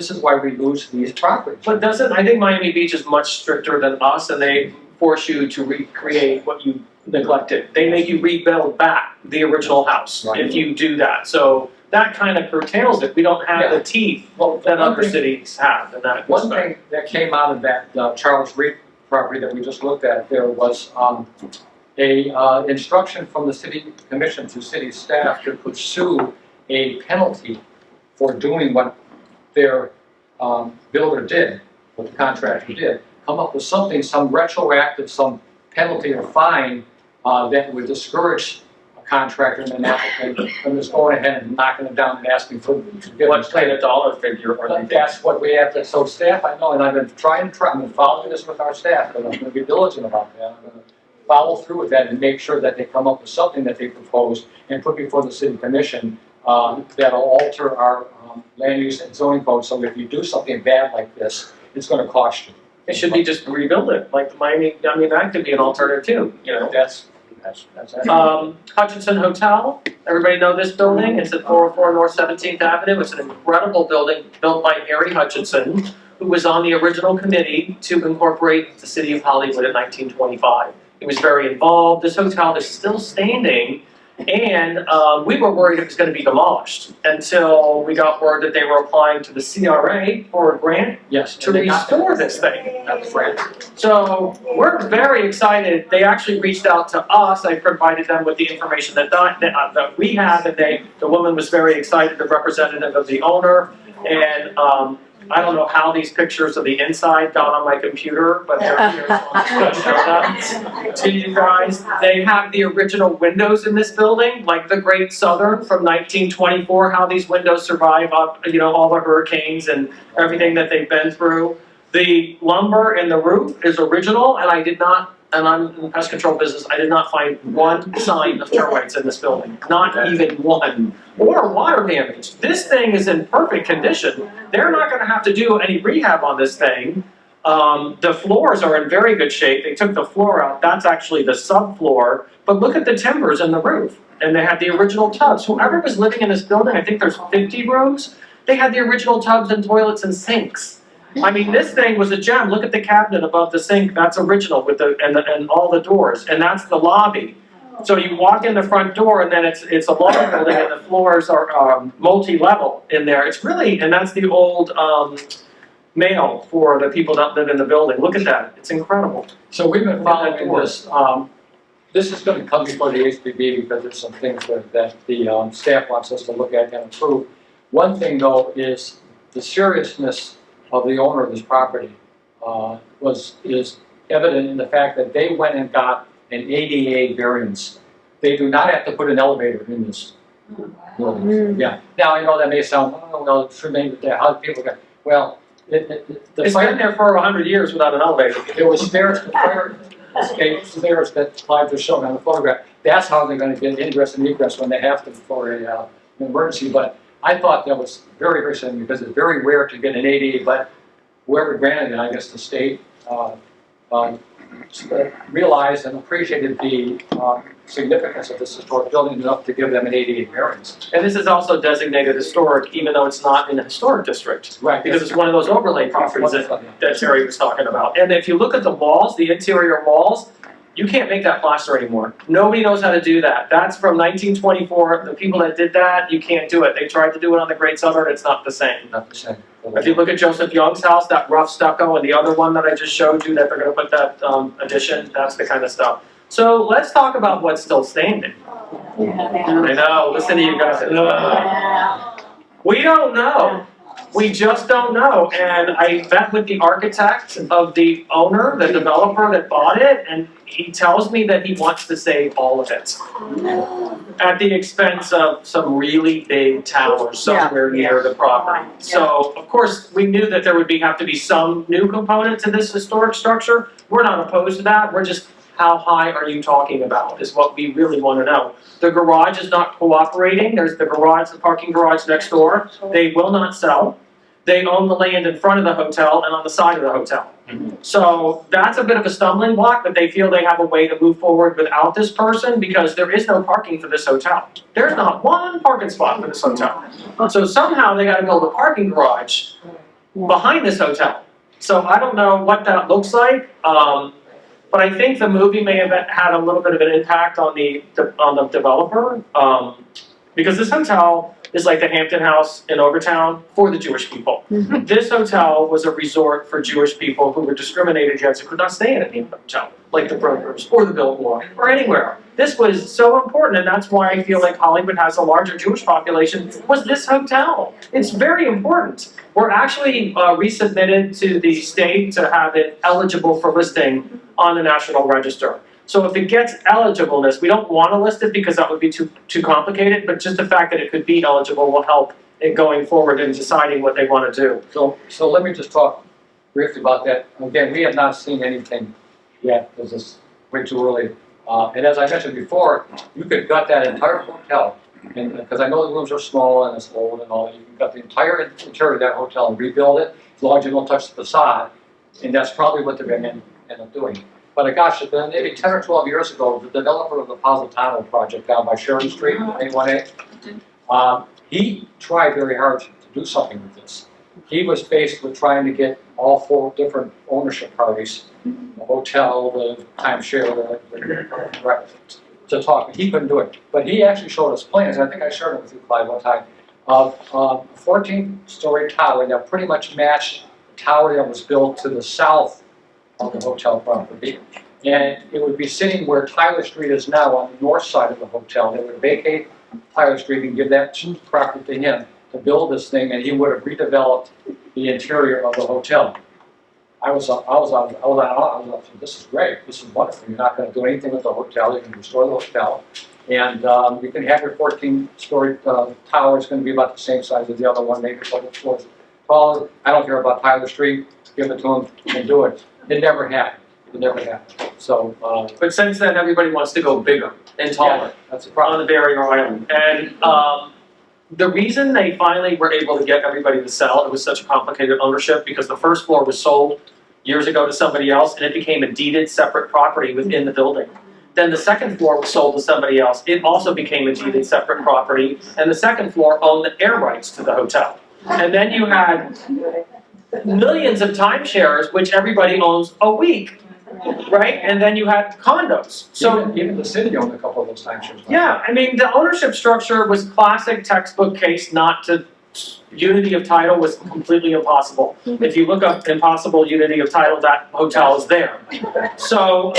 is why we lose these properties. But I think Miami Beach is much stricter than us, and they force you to recreate what you neglected. They make you rebuild back the original house if you do that. So that kind of curtails it. We don't have the teeth that other cities have in that One thing that came out of that Charles Reed property that we just looked at, there was a instruction from the city commission to city staff to pursue a penalty for doing what their builder did, what the contractor did. Come up with something, some retroactive, some penalty or fine that would discourage a contractor and an applicant from just going ahead and knocking it down and asking for forgiveness. What's like a dollar figure? But that's what we have to, so staff, I know, and I've been I've been following this with our staff, but I'm gonna be diligent about that. I'm gonna follow through with that and make sure that they come up with something that they propose and put before the city commission that'll alter our land use and zoning code, so if you do something bad like this, it's gonna cost you. It should be just rebuild it, like the Miami. I mean, that could be an alternative too. That's Hutchinson Hotel. Everybody know this building? It's at 404 North 17th Avenue. It's an incredible building built by Harry Hutchinson, who was on the original committee to incorporate the city of Hollywood in 1925. He was very involved. This hotel is still standing, and we were worried it was going to be demolished until we got word that they were applying to the CRA for a grant to restore this thing. So we're very excited. They actually reached out to us. I provided them with the information that we have, and the woman was very excited, the representative of the owner, and I don't know how these pictures of the inside got on my computer, but they're here, so I'm going to show them to you guys. They have the original windows in this building, like the Great Southern from 1924, how these windows survive up, all the hurricanes and everything that they've been through. The lumber in the roof is original, and I'm in the pest control business, I did not find one sign of termites in this building, not even one, or water damage. This thing is in perfect condition. They're not gonna have to do any rehab on this thing. The floors are in very good shape. They took the floor out, that's actually the subfloor, but look at the timbers in the roof. And they had the original tubs. Whoever was living in this building, I think there's 50 rooms, they had the original tubs and toilets and sinks. I mean, this thing was a gem. Look at the cabinet above the sink. That's original with and all the doors, and that's the lobby. So you walk in the front door, and then it's a long building, and the floors are multi-level in there. It's really, and that's the old mail for the people that live in the building. Look at that. It's incredible. So we've been following this. This is going to come before the HPB because there's some things that the staff wants us to look at and approve. One thing though is the seriousness of the owner of this property is evident in the fact that they went and got an ADA variance. They do not have to put an elevator in this building. Yeah. Now I know that may sound, oh well, it's remained with that. How do people get? Well, the It's fire been there for 100 years without an elevator. There was stairs, the fire escape stairs that Clive just showed on the photograph. That's how they're going to get ingress and egress when they have to for an emergency. But I thought that was very, very simple because it's very rare to get an ADA. But whoever granted it, I guess the state, realized and appreciated the significance of this historic building enough to give them an ADA variance. And this is also designated historic, even though it's not in the historic district. Right. Because it's one of those overlay properties that Terry was talking about. And if you look at the walls, the interior walls, you can't make that plaster anymore. Nobody knows how to do that. That's from 1924. The people that did that, you can't do it. They tried to do it on the Great Southern, it's not the same. Not the same. If you look at Joseph Young's house, that rough stucco, and the other one that I just showed you that they're gonna put that addition, that's the kind of stuff. So let's talk about what's still standing. I know, listen to you guys. Ugh. We don't know. We just don't know. And I met with the architect of the owner, the developer that bought it, and he tells me that he wants to save all of it. At the expense of some really big towers somewhere near the property. So, of course, we knew that there would have to be some new component to this historic structure. We're not opposed to that. We're just, how high are you talking about is what we really want to know. The garage is not cooperating. There's the garage, the parking garage next door. They will not sell. They own the land in front of the hotel and on the side of the hotel. So that's a bit of a stumbling block, but they feel they have a way to move forward without this person because there is no parking for this hotel. There's not one parking spot for this hotel. So somehow they gotta build a parking garage behind this hotel. So I don't know what that looks like, but I think the movie may have had a little bit of an impact on the developer, because this hotel is like the Hampton House in Overtown for the Jewish people. This hotel was a resort for Jewish people who were discriminated against and could not stay in any hotel, like the Brokers or the Biltmore or anywhere. This was so important, and that's why I feel like Hollywood has a larger Jewish population, was this hotel. It's very important. We're actually resubmitted to the state to have it eligible for listing on the National Register. So if it gets eligibleness, we don't want to list it because that would be too complicated, but just the fact that it could be eligible will help in going forward and deciding what they want to do. So let me just talk briefly about that. Again, we have not seen anything yet because it's way too early. And as I mentioned before, you could gut that entire hotel, and because I know the rooms are small and it's old and all, you can gut the entire interior of that hotel and rebuild it as long as you don't touch the facade, and that's probably what they're going to end up doing. But gosh, maybe 10 or 12 years ago, the developer of the Positano project down by Sharon Street, 21A, he tried very hard to do something with this. He was faced with trying to get all 4 different ownership parties, the hotel, the timeshare, to talk. He couldn't do it. But he actually showed us plans, and I think I shared it with you, Clive, one time, of a 14-story tower that pretty much matched the tower that was built to the south of the hotel property, and it would be sitting where Tyler Street is now on the north side of the hotel. They would vacate Tyler Street and give that property to him to build this thing, and he would have redeveloped the interior of the hotel. I was this is great, this is wonderful. You're not going to do anything with the hotel. You can restore the hotel, and you can have your 14-story tower. It's going to be about the same size as the other one, maybe a couple floors taller. I don't care about Tyler Street. Give it to him and do it. It never happened. It never happened. So, but since then, everybody wants to go bigger and taller. Yeah, that's the problem. On the barrier island. And the reason they finally were able to get everybody to sell, it was such a complicated ownership because the first floor was sold years ago to somebody else and it became a deeded separate property within the building. Then the second floor was sold to somebody else. It also became a deeded separate property, and the second floor owned the air rights to the hotel. And then you had millions of timeshares, which everybody owns a week, right? And then you had condos. So even the city owned a couple of those timeshares. Yeah, I mean, the ownership structure was classic textbook case not to unity of title was completely impossible. If you look up impossible unity of title, that hotel is there. So,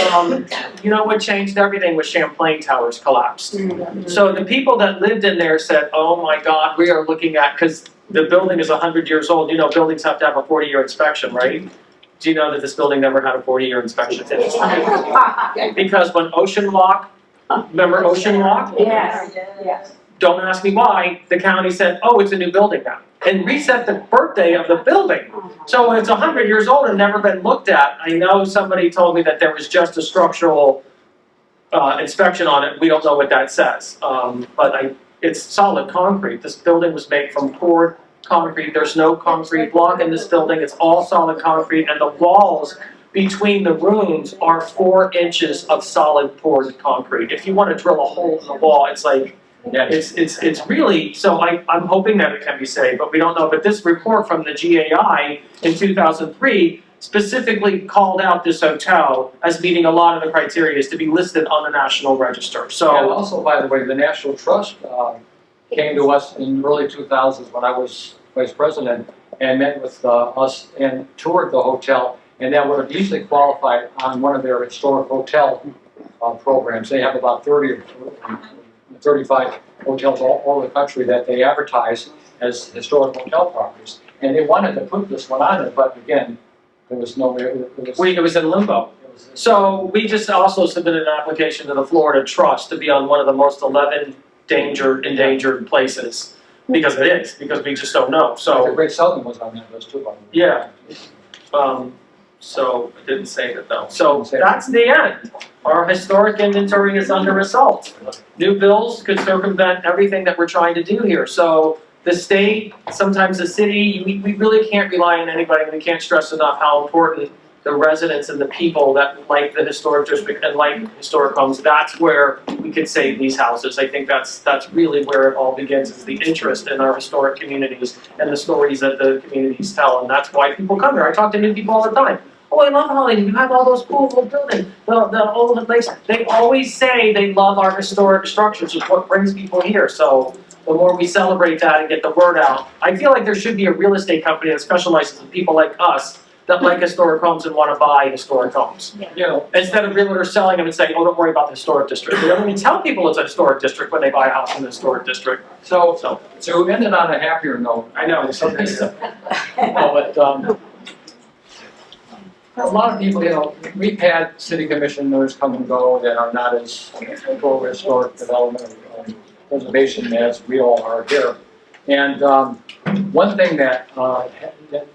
you know what changed everything was Champlain Towers collapsed. So the people that lived in there said, oh my God, we are looking at, because the building is 100 years old, you know buildings have to have a 40-year inspection, right? Do you know that this building never had a 40-year inspection? Because when Ocean Walk, remember Ocean Walk? Yes. Don't ask me why, the county said, oh, it's a new building now, and reset the birthday of the building. So it's 100 years old and never been looked at. I know somebody told me that there was just a structural inspection on it. We don't know what that says, but it's solid concrete. This building was made from poured concrete. There's no concrete block in this building. It's all solid concrete, and the walls between the rooms are 4 inches of solid poured concrete. If you want to drill a hole in the wall, it's like, yeah, it's really, so I'm hoping that it can be saved, but we don't know. But this report from the GAI in 2003 specifically called out this hotel as meeting a lot of the criteria to be listed on the National Register. And So, also, by the way, the National Trust came to us in the early 2000s when I was vice president and met with us and toured the hotel, and that would have easily qualified on one of their historic hotel programs. They have about 30 or 35 hotels all over the country that they advertise as historic hotel properties. And they wanted to put this one on it, but again, there was no, it it was in limbo. So we just also submitted an application to the Florida Trust to be on one of the most 11 endangered places. Because it is, because we just don't know, the so, Great Southern was on that list too, by the way. yeah. So, it didn't say that though. So, that's the end. Our historic inventory is under assault. New bills could circumvent everything that we're trying to do here. So, the state, sometimes the city, we really can't rely on anybody. We can't stress enough how important the residents and the people that like the historic district and like historic homes, that's where we could save these houses. I think that's really where it all begins, is the interest in our historic communities and the stories that the communities tell, and that's why people come here. I talk to new people all the time. Oh, I love Hollywood, you have all those cool old buildings, the old places. They always say they love our historic structures, it's what brings people here, so the more we celebrate that and get the word out. I feel like there should be a real estate company that specializes in people like us that like historic homes and want to buy historic homes. You know, Instead of realtors selling them and saying, oh, don't worry about the historic district. They don't even tell people it's a historic district when they buy a house in the historic district. so So, to end it on a happier note, I know. but a lot of people, you know, we've had city commissioners come and go that are not as pro historic development or preservation as we all are here. And one thing that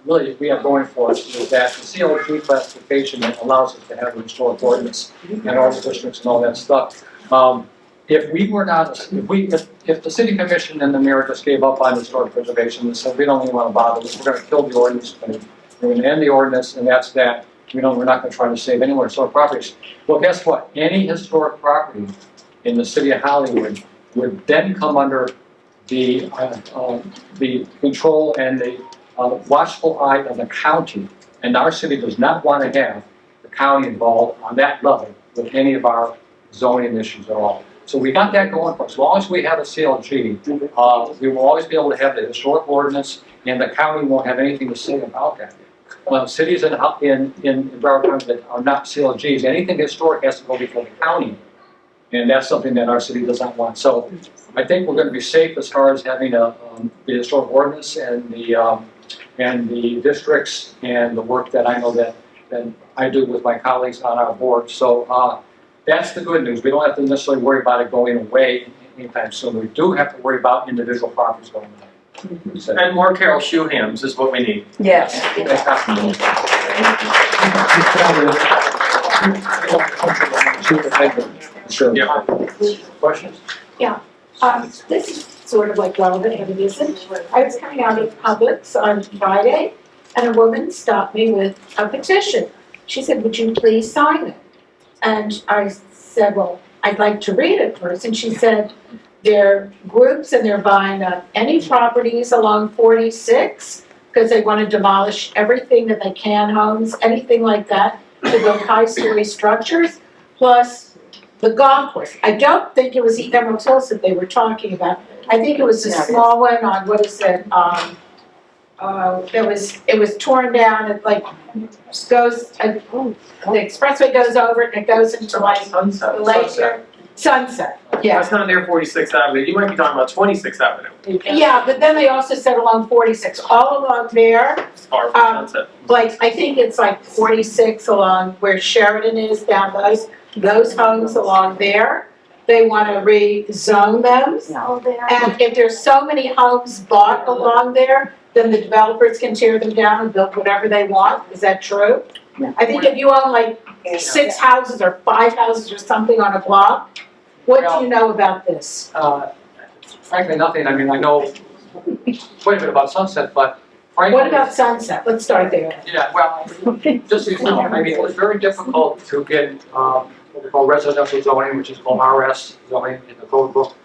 really we have going for us is that the COG classification allows us to have a historic ordinance and all the districts and all that stuff. If we were not, if the city commission and the mayor just gave up on historic preservation and said, we don't even want to bother, we're going to kill the ordinance, we're going to end the ordinance, and that's that. We're not going to try to save any more historic properties. Well, guess what? Any historic property in the city of Hollywood would then come under the control and the watchful eye of the county. And our city does not want to have the county involved on that level with any of our zoning issues at all. So we got that going for us. As long as we have a CLG, we will always be able to have the historic ordinance, and the county won't have anything to say about that. Cities in Broward County that are not CLGs, anything historic has to go before the county. And that's something that our city does not want. So I think we're going to be safe as far as having the historic ordinance and the districts and the work that I know that I do with my colleagues on our board. So that's the good news. We don't have to necessarily worry about it going away anytime soon. We do have to worry about individual properties going away. And more Carol Shuhams is what we need. Yes. Sure. Yeah. Questions? This is sort of like relevant, but it isn't. I was coming out of Publix on Friday, and a woman stopped me with a petition. She said, would you please sign it? And I said, well, I'd like to read it first. And she said, they're groups and they're buying up any properties along 46 because they want to demolish everything that they can, homes, anything like that, to build high-story structures. Plus, the golf course. I don't think it was the Emerald Hills that they were talking about. I think it was the small one on, what is it, it was torn down, it like goes, the expressway goes over it and it goes into like Sunset. the lake. Sunset, That's yeah. not near 46th Avenue. You might be talking about 26th Avenue. Yeah, but then they also said along 46, all along there, It's far from Sunset. like, I think it's like 46 along where Sheridan is, down those homes along there. They want to rezone them. Oh, they are. And if there's so many homes bought along there, then the developers can tear them down and build whatever they want. Is that true? I think if you own like 6 houses or 5 houses or something on a block, what do you know about this? Frankly, nothing. I mean, I know quite a bit about Sunset, but frankly. What about Sunset? Let's start there. Yeah, well, just so you know, I mean, it was very difficult to get, what we call residential zoning, which is called RS zoning in the code book.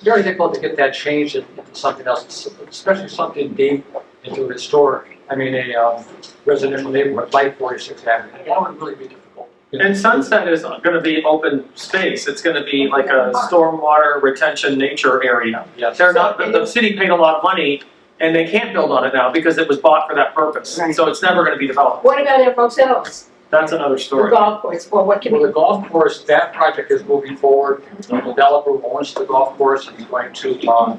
Very difficult to get that changed into something else, especially something deep into a historic, a residential neighborhood like 46th Avenue. That would really be difficult. And Sunset is gonna be open space. It's gonna be like a stormwater retention nature area. Yes. They're not, the city paid a lot of money and they can't build on it now because it was bought for that purpose. Right. So it's never gonna be developed. What about Emerald Hills? That's another The story. golf course, well, what can Well, we? the golf course, that project is moving forward. The developer who owns the golf course is going to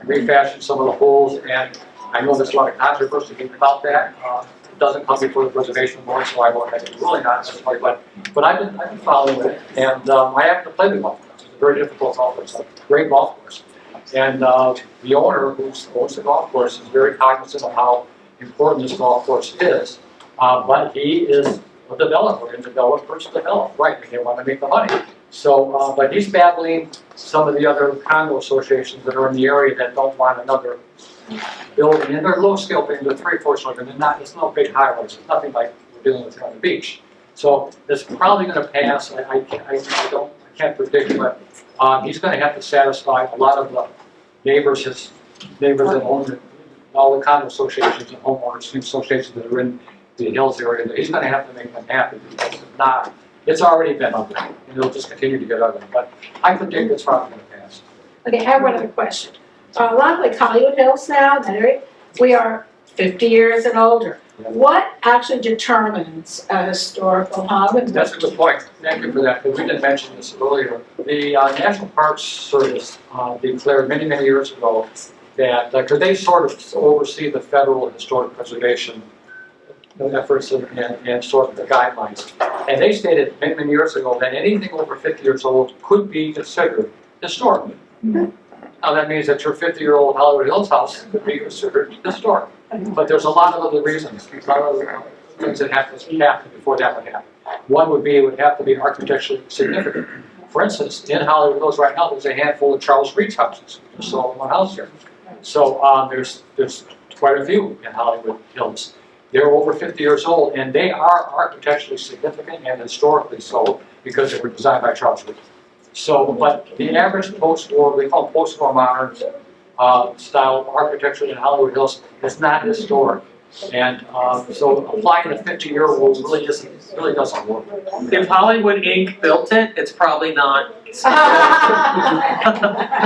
refashion some of the holes, and I know there's a lot of controversy about that. It doesn't come before the preservation board, so I won't have it really not necessarily, but I've been following it, and I happen to play the golf course. It's a very difficult golf course, a great golf course. And the owner who owns the golf course is very cognizant of how important this golf course is. But he is a developer, and developers develop, right, and they want to make the money. So, but he's battling some of the other condo associations that are in the area that don't want another building, and they're low-scale buildings, they're 3 or 4 story, and it's not big high-rise, it's nothing like we're dealing with on the beach. So it's probably going to pass. I can't predict, but he's going to have to satisfy a lot of the neighbors, his neighbors that own all the condo associations and homeowners associations that are in the Hills area. He's going to have to make them happy, because if not, it's already been ugly, and it'll just continue to get ugly. But I predict it's probably going to pass. Okay, I have one other question. A lot like Hollywood Hills now, that area, we are 50 years and older. Yeah. What actually determines a historical home? And That's a good point. Thank you for that, because we didn't mention this earlier. The National Park Service declared many, many years ago that, because they sort of oversee the federal historic preservation efforts and sort of the guidelines. And they stated many, many years ago that anything over 50 years old could be considered historic. Mm-hmm. Now that means that your 50-year-old Hollywood Hills house could be considered historic. But there's a lot of other reasons, a lot of other things that have to happen before that would happen. One would be it would have to be architecturally significant. For instance, in Hollywood Hills right now, there's a handful of Charles Reed's houses. We just saw one house here. So there's quite a few in Hollywood Hills. They're over 50 years old, and they are architecturally significant and historically so because they were designed by Charles Reed. So, but the average post-war, we call them post-war modern style architecture in Hollywood Hills is not historic. And so applying a 50-year rule really doesn't work. If Hollywood Inc. built it, it's probably not. Because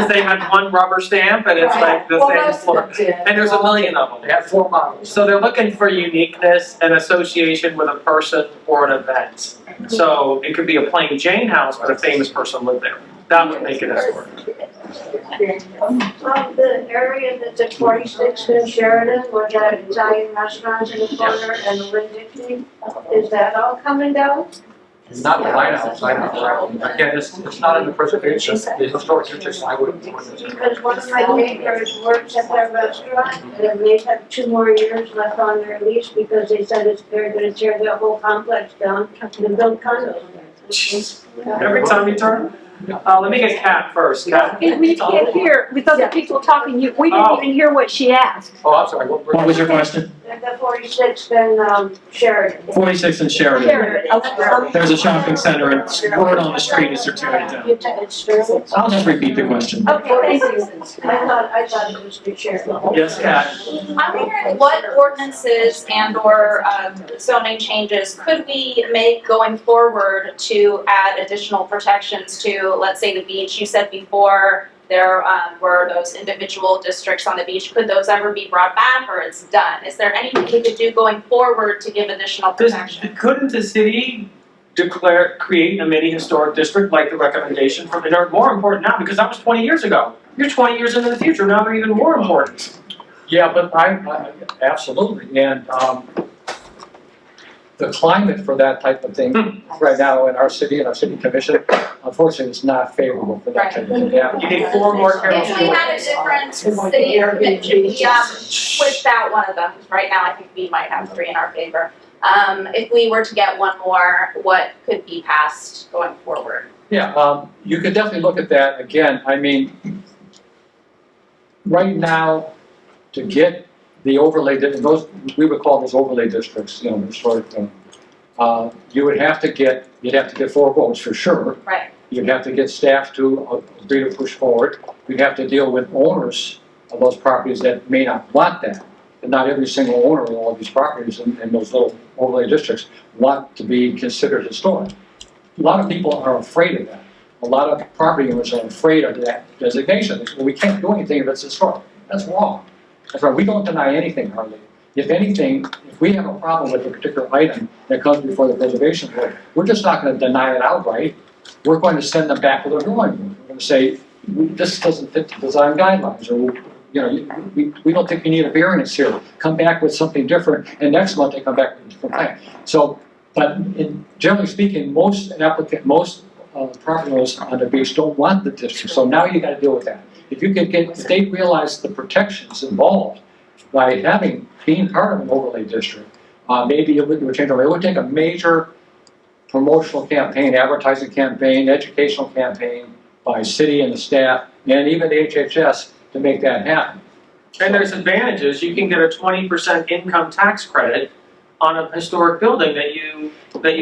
they had one rubber stamp and it's like the same floor. And there's a million of them. They have 4 models. So they're looking for uniqueness and association with a person or an event. So it could be a plain Jane house, but a famous person lived there. That would make it historic. The area that's at 46th and Sheridan, where that Italian restaurant in the corner and the Winn-Dixie, is that all coming down? Not the lighthouse, again, it's not in the preservation, the historic district, I wouldn't. Because one of my neighbors works at that restaurant, and they have 2 more years left on their lease because they said they're gonna tear the whole complex down and build condos there. Every time you turn. Let me get Kat first. Kat. We can't hear, with other people talking, we didn't even hear what she asked. Oh, I'm sorry, What was your question? And the 46th and Sheridan. 46 and Sheridan. Sheridan. There's a shopping center and word on the street is they're tearing it down. You tell it's true. I'll just repeat the question. Okay, thank you. I thought it was the Sheridan. Yes, Kat? I'm wondering what ordinances and/or zoning changes could we make going forward to add additional protections to, let's say, the beach? You said before there were those individual districts on the beach. Could those ever be brought back, or it's done? Is there anything we could do going forward to give additional protection? Couldn't the city create a mini historic district like the recommendation from, and they're more important now because that was 20 years ago. You're 20 years into the future, now they're even more important. Yeah, but I absolutely, and the climate for that type of thing right now in our city and our city commission, unfortunately, is not favorable for that type of thing. Yeah. You need 4 more Carroll If we had a different city, if we switched out one of them, right now I think we might have 3 in our favor. If we were to get one more, what could be passed going forward? Yeah, you could definitely look at that again. I mean, right now, to get the overlay, those, we would call those overlay districts, you know, historic, you would have to get, you'd have to get 4 votes for sure. Right. You'd have to get staff to agree to push forward. You'd have to deal with owners of those properties that may not want that. And not every single owner of all of these properties in those little overlay districts want to be considered historic. A lot of people are afraid of that. A lot of property owners are afraid of that designation. Well, we can't do anything if it's historic. That's wrong. That's right. We don't deny anything, hardly. If anything, if we have a problem with a particular item that comes before the preservation board, we're just not going to deny it outright. We're going to send them back to the drawing board. We're going to say, this doesn't fit the design guidelines, or you know, we don't think you need a variance here. Come back with something different, and next month they come back with a different plan. So, but generally speaking, most property owners on the beach don't want the district. So now you got to deal with that. If you could get, if they realize the protections involved by being part of an overlay district, maybe it would change. It would take a major promotional campaign, advertising campaign, educational campaign by city and the staff, and even the HHS to make that happen. And there's advantages. You can get a 20% income tax credit on a historic building that you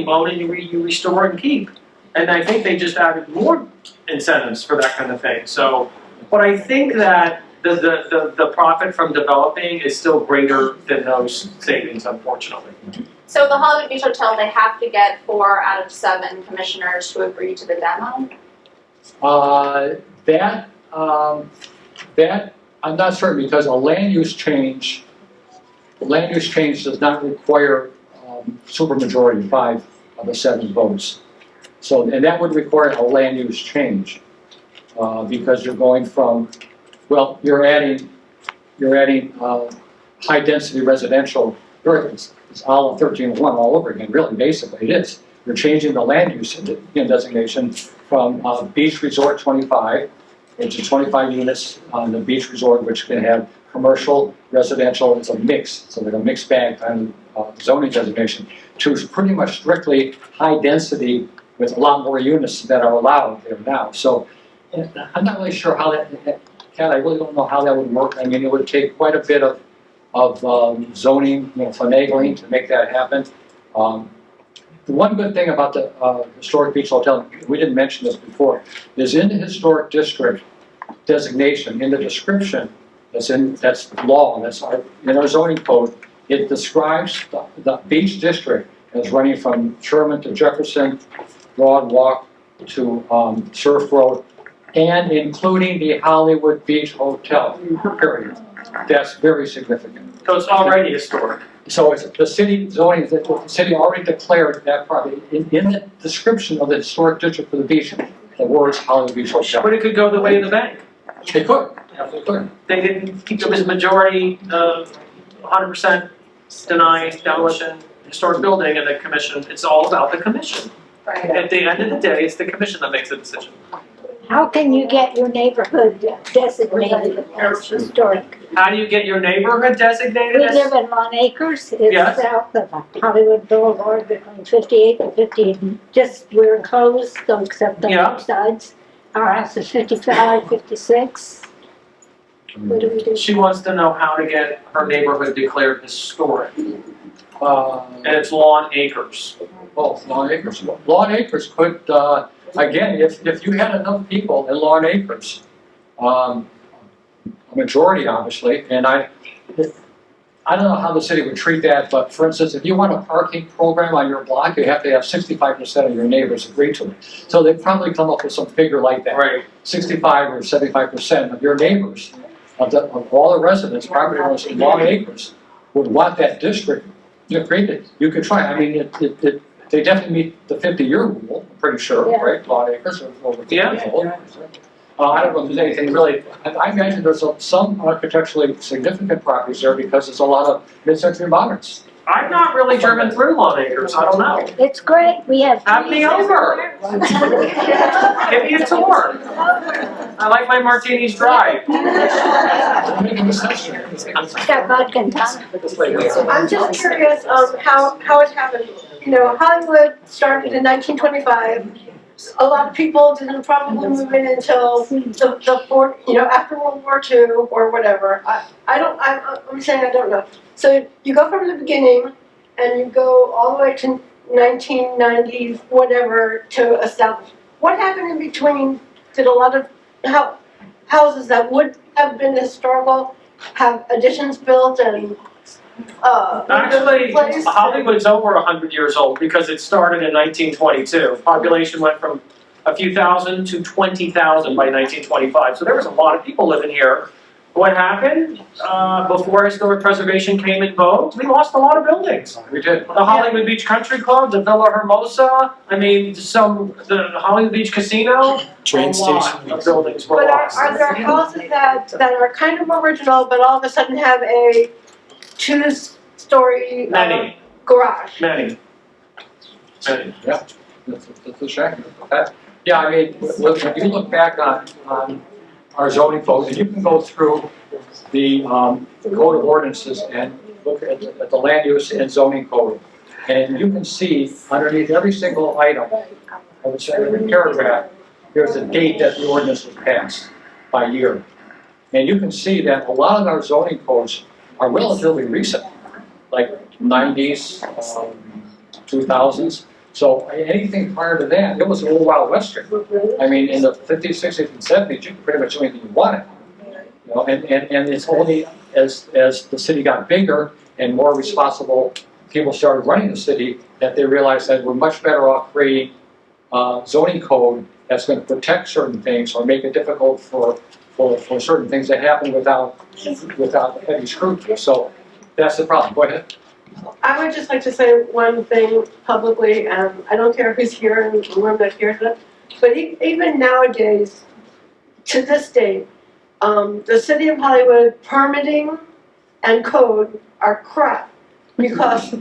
own and you restore and keep. And I think they just added more incentives for that kind of thing. So, but I think that the profit from developing is still greater than those savings, unfortunately. So the Hollywood Beach Hotel, they have to get 4 out of 7 commissioners to agree to the demo? That I'm not certain, because a land use change does not require supermajority, 5 of the 7 votes. So, and that would require a land use change, because you're going from, well, you're adding high density residential. It's all of 13-1 all over again. Really, basically, it is. You're changing the land use designation from beach resort 25, which is 25 units on the beach resort, which can have commercial, residential. It's a mix, so like a mixed bag kind of zoning designation, to pretty much strictly high density with a lot more units that are allowed there now. So I'm not really sure how that, Kat, I really don't know how that would work. I mean, it would take quite a bit of zoning, finagling to make that happen. The one good thing about the Historic Beach Hotel, we didn't mention this before, is in the historic district designation, in the description that's law, in our zoning code, it describes the beach district as running from Sherman to Jefferson, Broad Walk to Surf Road, and including the Hollywood Beach Hotel, period. That's very significant. So it's already historic. So it's the city zoning, the city already declared that property. In the description of the historic district for the beach, the words Hollywood Beach Hotel. But it could go the way of the bank. They could, absolutely could. They didn't keep them as majority, 100% deny demolition, historic building, and the commission. It's all about the commission. Right. At the end of the day, it's the commission that makes the decision. How can you get your neighborhood designated as historic? How do you get your neighborhood designated We as? live in Long Acres, Yes. it's south of Hollywood Boulevard between 58 and 50. Just, we're closed, except on Yeah. both sides. Our house is 55, 56. What do we do? She wants to know how to get her neighborhood declared historic, and it's lawn acres. Oh, lawn acres. Lawn acres could, again, if you had enough people in lawn acres, a majority obviously, and I don't know how the city would treat that, but for instance, if you want a parking program on your block, you have to have 65% of your neighbors agree to it. So they'd probably come up with some figure like that. Right. 65 or 75% of your neighbors, of all the residents, property owners in lawn acres, would want that district created. You could try, I mean, they definitely meet the 50-year rule, I'm pretty sure, Yeah. right? Lawn acres are over 50 Yeah. years old. I don't know if there's anything really, I imagine there's some architecturally significant properties there because there's a lot of mid-century moderns. I've not really driven through lawn acres, I don't know. It's great, we have. Have me over. Give me a tour. I like my martinis dry. I'm making this sense here. Got vodka and tonic. I'm just curious how it happened. You know, Hollywood started in 1925. A lot of people didn't probably move in until after World War II or whatever. I'm saying I don't know. So you go from the beginning and you go all the way to 1990 whatever to establish. What happened in between? Did a lot of houses that would have been historical have additions built and Actually, place? Hollywood's over 100 years old because it started in 1922. Population went from a few thousand to 20,000 by 1925. So there was a lot of people living here. What happened before historic preservation came in vogue? We lost a lot of buildings. We did. The Hollywood Beach Country Club, the Villa Hermosa, the Hollywood Beach Casino. Train a lot station. of buildings were But lost. are there houses that are kind of original but all of a sudden have a two-story Many, garage? many. Yeah, that's a shame. Yeah, I mean, when you look back on our zoning code, and you can go through the code of ordinances and look at the land use and zoning code, and you can see underneath every single item, I would say every paragraph, there's a date that the ordinance was passed by year. And you can see that a lot of our zoning codes are relatively recent, like 90s, 2000s. So anything prior to that, it was a little Wild Western. I mean, in the 50s, 60s, and 70s, you could pretty much do anything you wanted. You know, and it's only as the city got bigger and more responsible people started running the city that they realized that we're much better off creating zoning code that's going to protect certain things or make it difficult for certain things to happen without heavy scrutiny. So that's the problem. Go ahead. I would just like to say one thing publicly, and I don't care who's here in the room that hears it, but even nowadays, to this day, the city of Hollywood permitting and code are crap because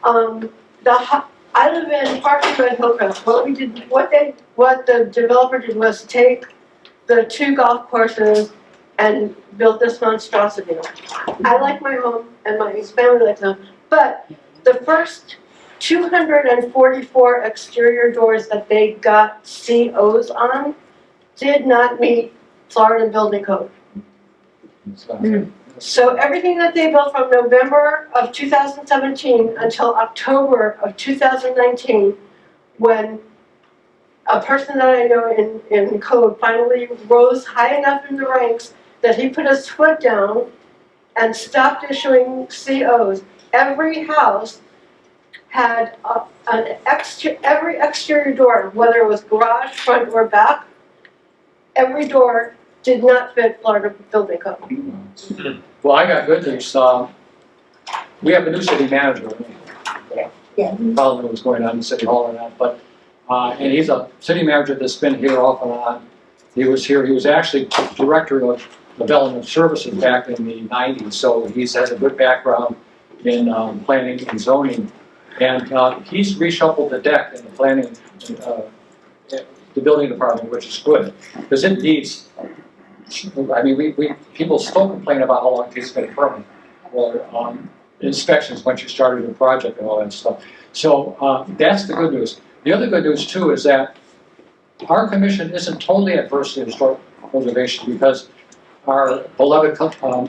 I live in Parkland, Hillcrest. What the developer did was take the two golf courses and built this monstrosity. I like my home and my family likes them, but the first 244 exterior doors that they got COs on did not meet Florida building code. So everything that they built from November of 2017 until October of 2019, when a person that I know in code finally rose high enough in the ranks that he put his foot down and stopped issuing COs, every house had every exterior door, whether it was garage, front, or back, every door did not fit Florida building code. Well, I got good news. We have a new city manager. Yeah. Probably know what's going on in City Hall or not, but and he's a city manager that's been here off and on. He was here. He was actually director of development services back in the 90s, so he's has a good background in planning and zoning. And he's reshuffled the deck in the planning, the building department, which is good because it needs. I mean, we people still complain about how long it takes to get a permit or inspections once you started a project and all that stuff. So that's the good news. The other good news too is that our commission isn't totally adverse to historic preservation because our beloved Carol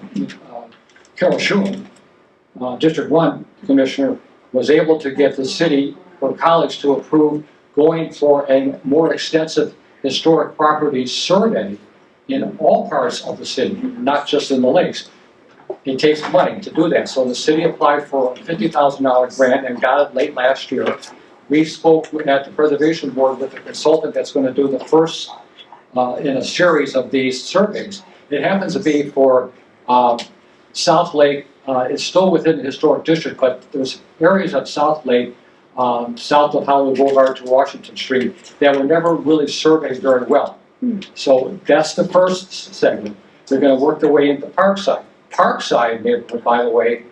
Schuman, District 1 Commissioner, was able to get the city or college to approve going for a more extensive historic property survey in all parts of the city, not just in the lakes. It takes money to do that, so the city applied for a $50,000 grant and got it late last year. We spoke at the Preservation Board with the consultant that's going to do the first in a series of these surveys. It happens to be for South Lake. It's still within the historic district, but there's areas of South Lake, south of Hollywood Boulevard to Washington Street, that were never really surveyed very well. So that's the first segment. They're going to work their way into Parkside. Parkside neighborhood, by the way,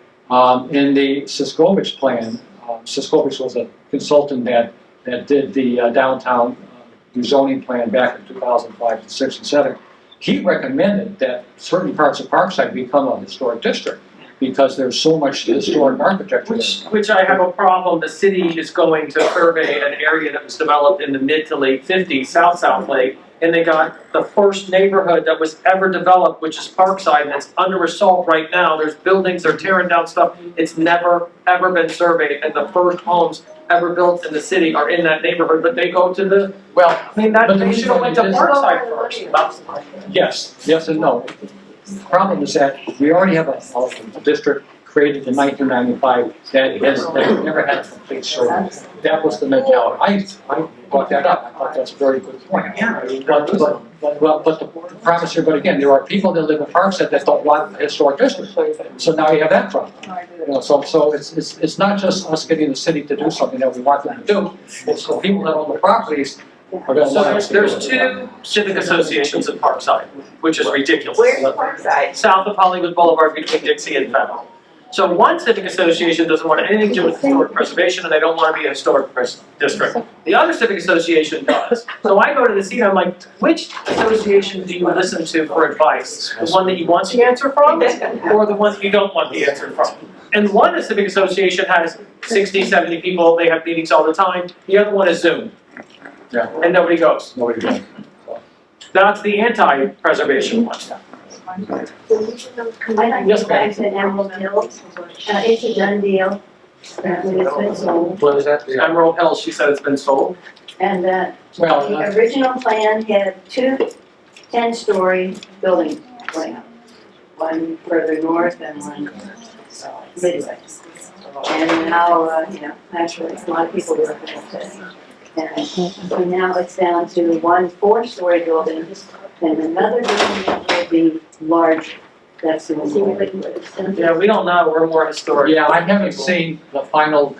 in the Siskovich plan, Siskovich was a consultant that did the downtown rezoning plan back in 2005 and 6 and 7. He recommended that certain parts of Parkside become a historic district because there's so much historic architecture there. Which I have a problem. The city is going to survey an area that was developed in the mid to late 50s, South Lake, and they got the first neighborhood that was ever developed, which is Parkside, that's under assault right now. There's buildings, they're tearing down stuff. It's never, ever been surveyed, and the first homes ever built in the city are in that neighborhood, but they go to the, Well, I mean, that, but they should have went to Parkside first. yes and no. The problem is that we already have a district created in 1995 that has never had a complete survey. That was the mentality. I brought that up. I thought that's a very good point. But the promise here, but again, there are people that live in Parkside that don't want a historic district. So now you have that problem. You know, so it's not just us getting the city to do something that we want them to do. It's the people that own the properties are going to So want us to do there's it. two civic associations in Parkside, which is ridiculous. Where's Parkside? South of Hollywood Boulevard between Dixie and Fennel. So one civic association doesn't want anything to do with historic preservation, and they don't want to be a historic district. The other civic association does. So I go to the seat, I'm like, which association do you listen to for advice? The one that you want the answer from, or the one that you don't want the answer from? And one civic association has 60, 70 people, they have meetings all the time. The other one is Zoom. Yeah. And nobody goes. Nobody does. That's the anti-preservation one. I like you guys at Emerald Hills. It's a done deal. Apparently it's been sold. What is that? Emerald Hills, she said it's been sold. And Well, the original plan had two 10-story buildings going up. One further north and one midway. And now, actually, a lot of people live in it. And so now it's down to one 4-story building and another building that will be large. That's the one. Yeah, we don't know, we're more historic. Yeah, I haven't seen the final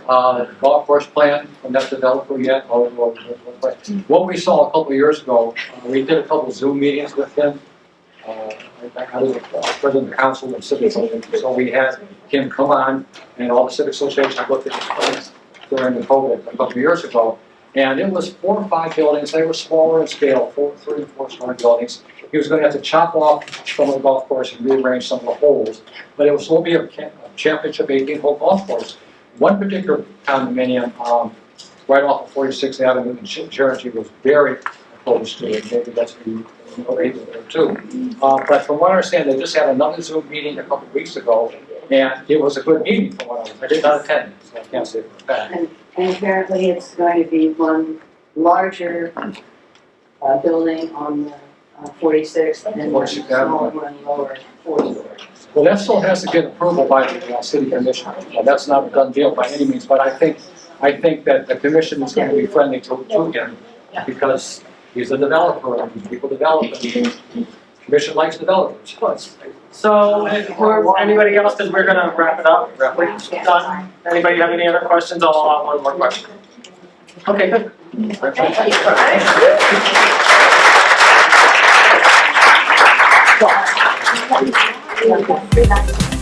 golf course plan from that developer yet. What we saw a couple of years ago, we did a couple of Zoom meetings with him. I was president of the council of civic associations, so we had him come on, and all the civic associations looked at his plans during the COVID a couple of years ago. And it was 4 or 5 buildings. They were smaller in scale, 3 and 4-story buildings. He was going to have to chop off some of the golf course and rearrange some of the holes. But it was going to be a championship 18-hole golf course. One particular condominium right off of 46th Avenue in Cherokee was very opposed to it. Maybe that's the reason there too. But from what I understand, they just had another Zoom meeting a couple of weeks ago, and it was a good meeting from what I did not attend, so I can't say for a fact. And apparently it's going to be one larger building on 46th and one 46th smaller one lower 4-story. Well, that still has to get approval by the city commission. That's not a done deal by any means, but I think that the commission is going to be friendly to him because he's a developer and people develop and the commission likes developers. So, for anybody else, because we're gonna wrap it up. Done. Anybody have any other questions? I'll allow one more question. Okay, good. Thank you. Thank you.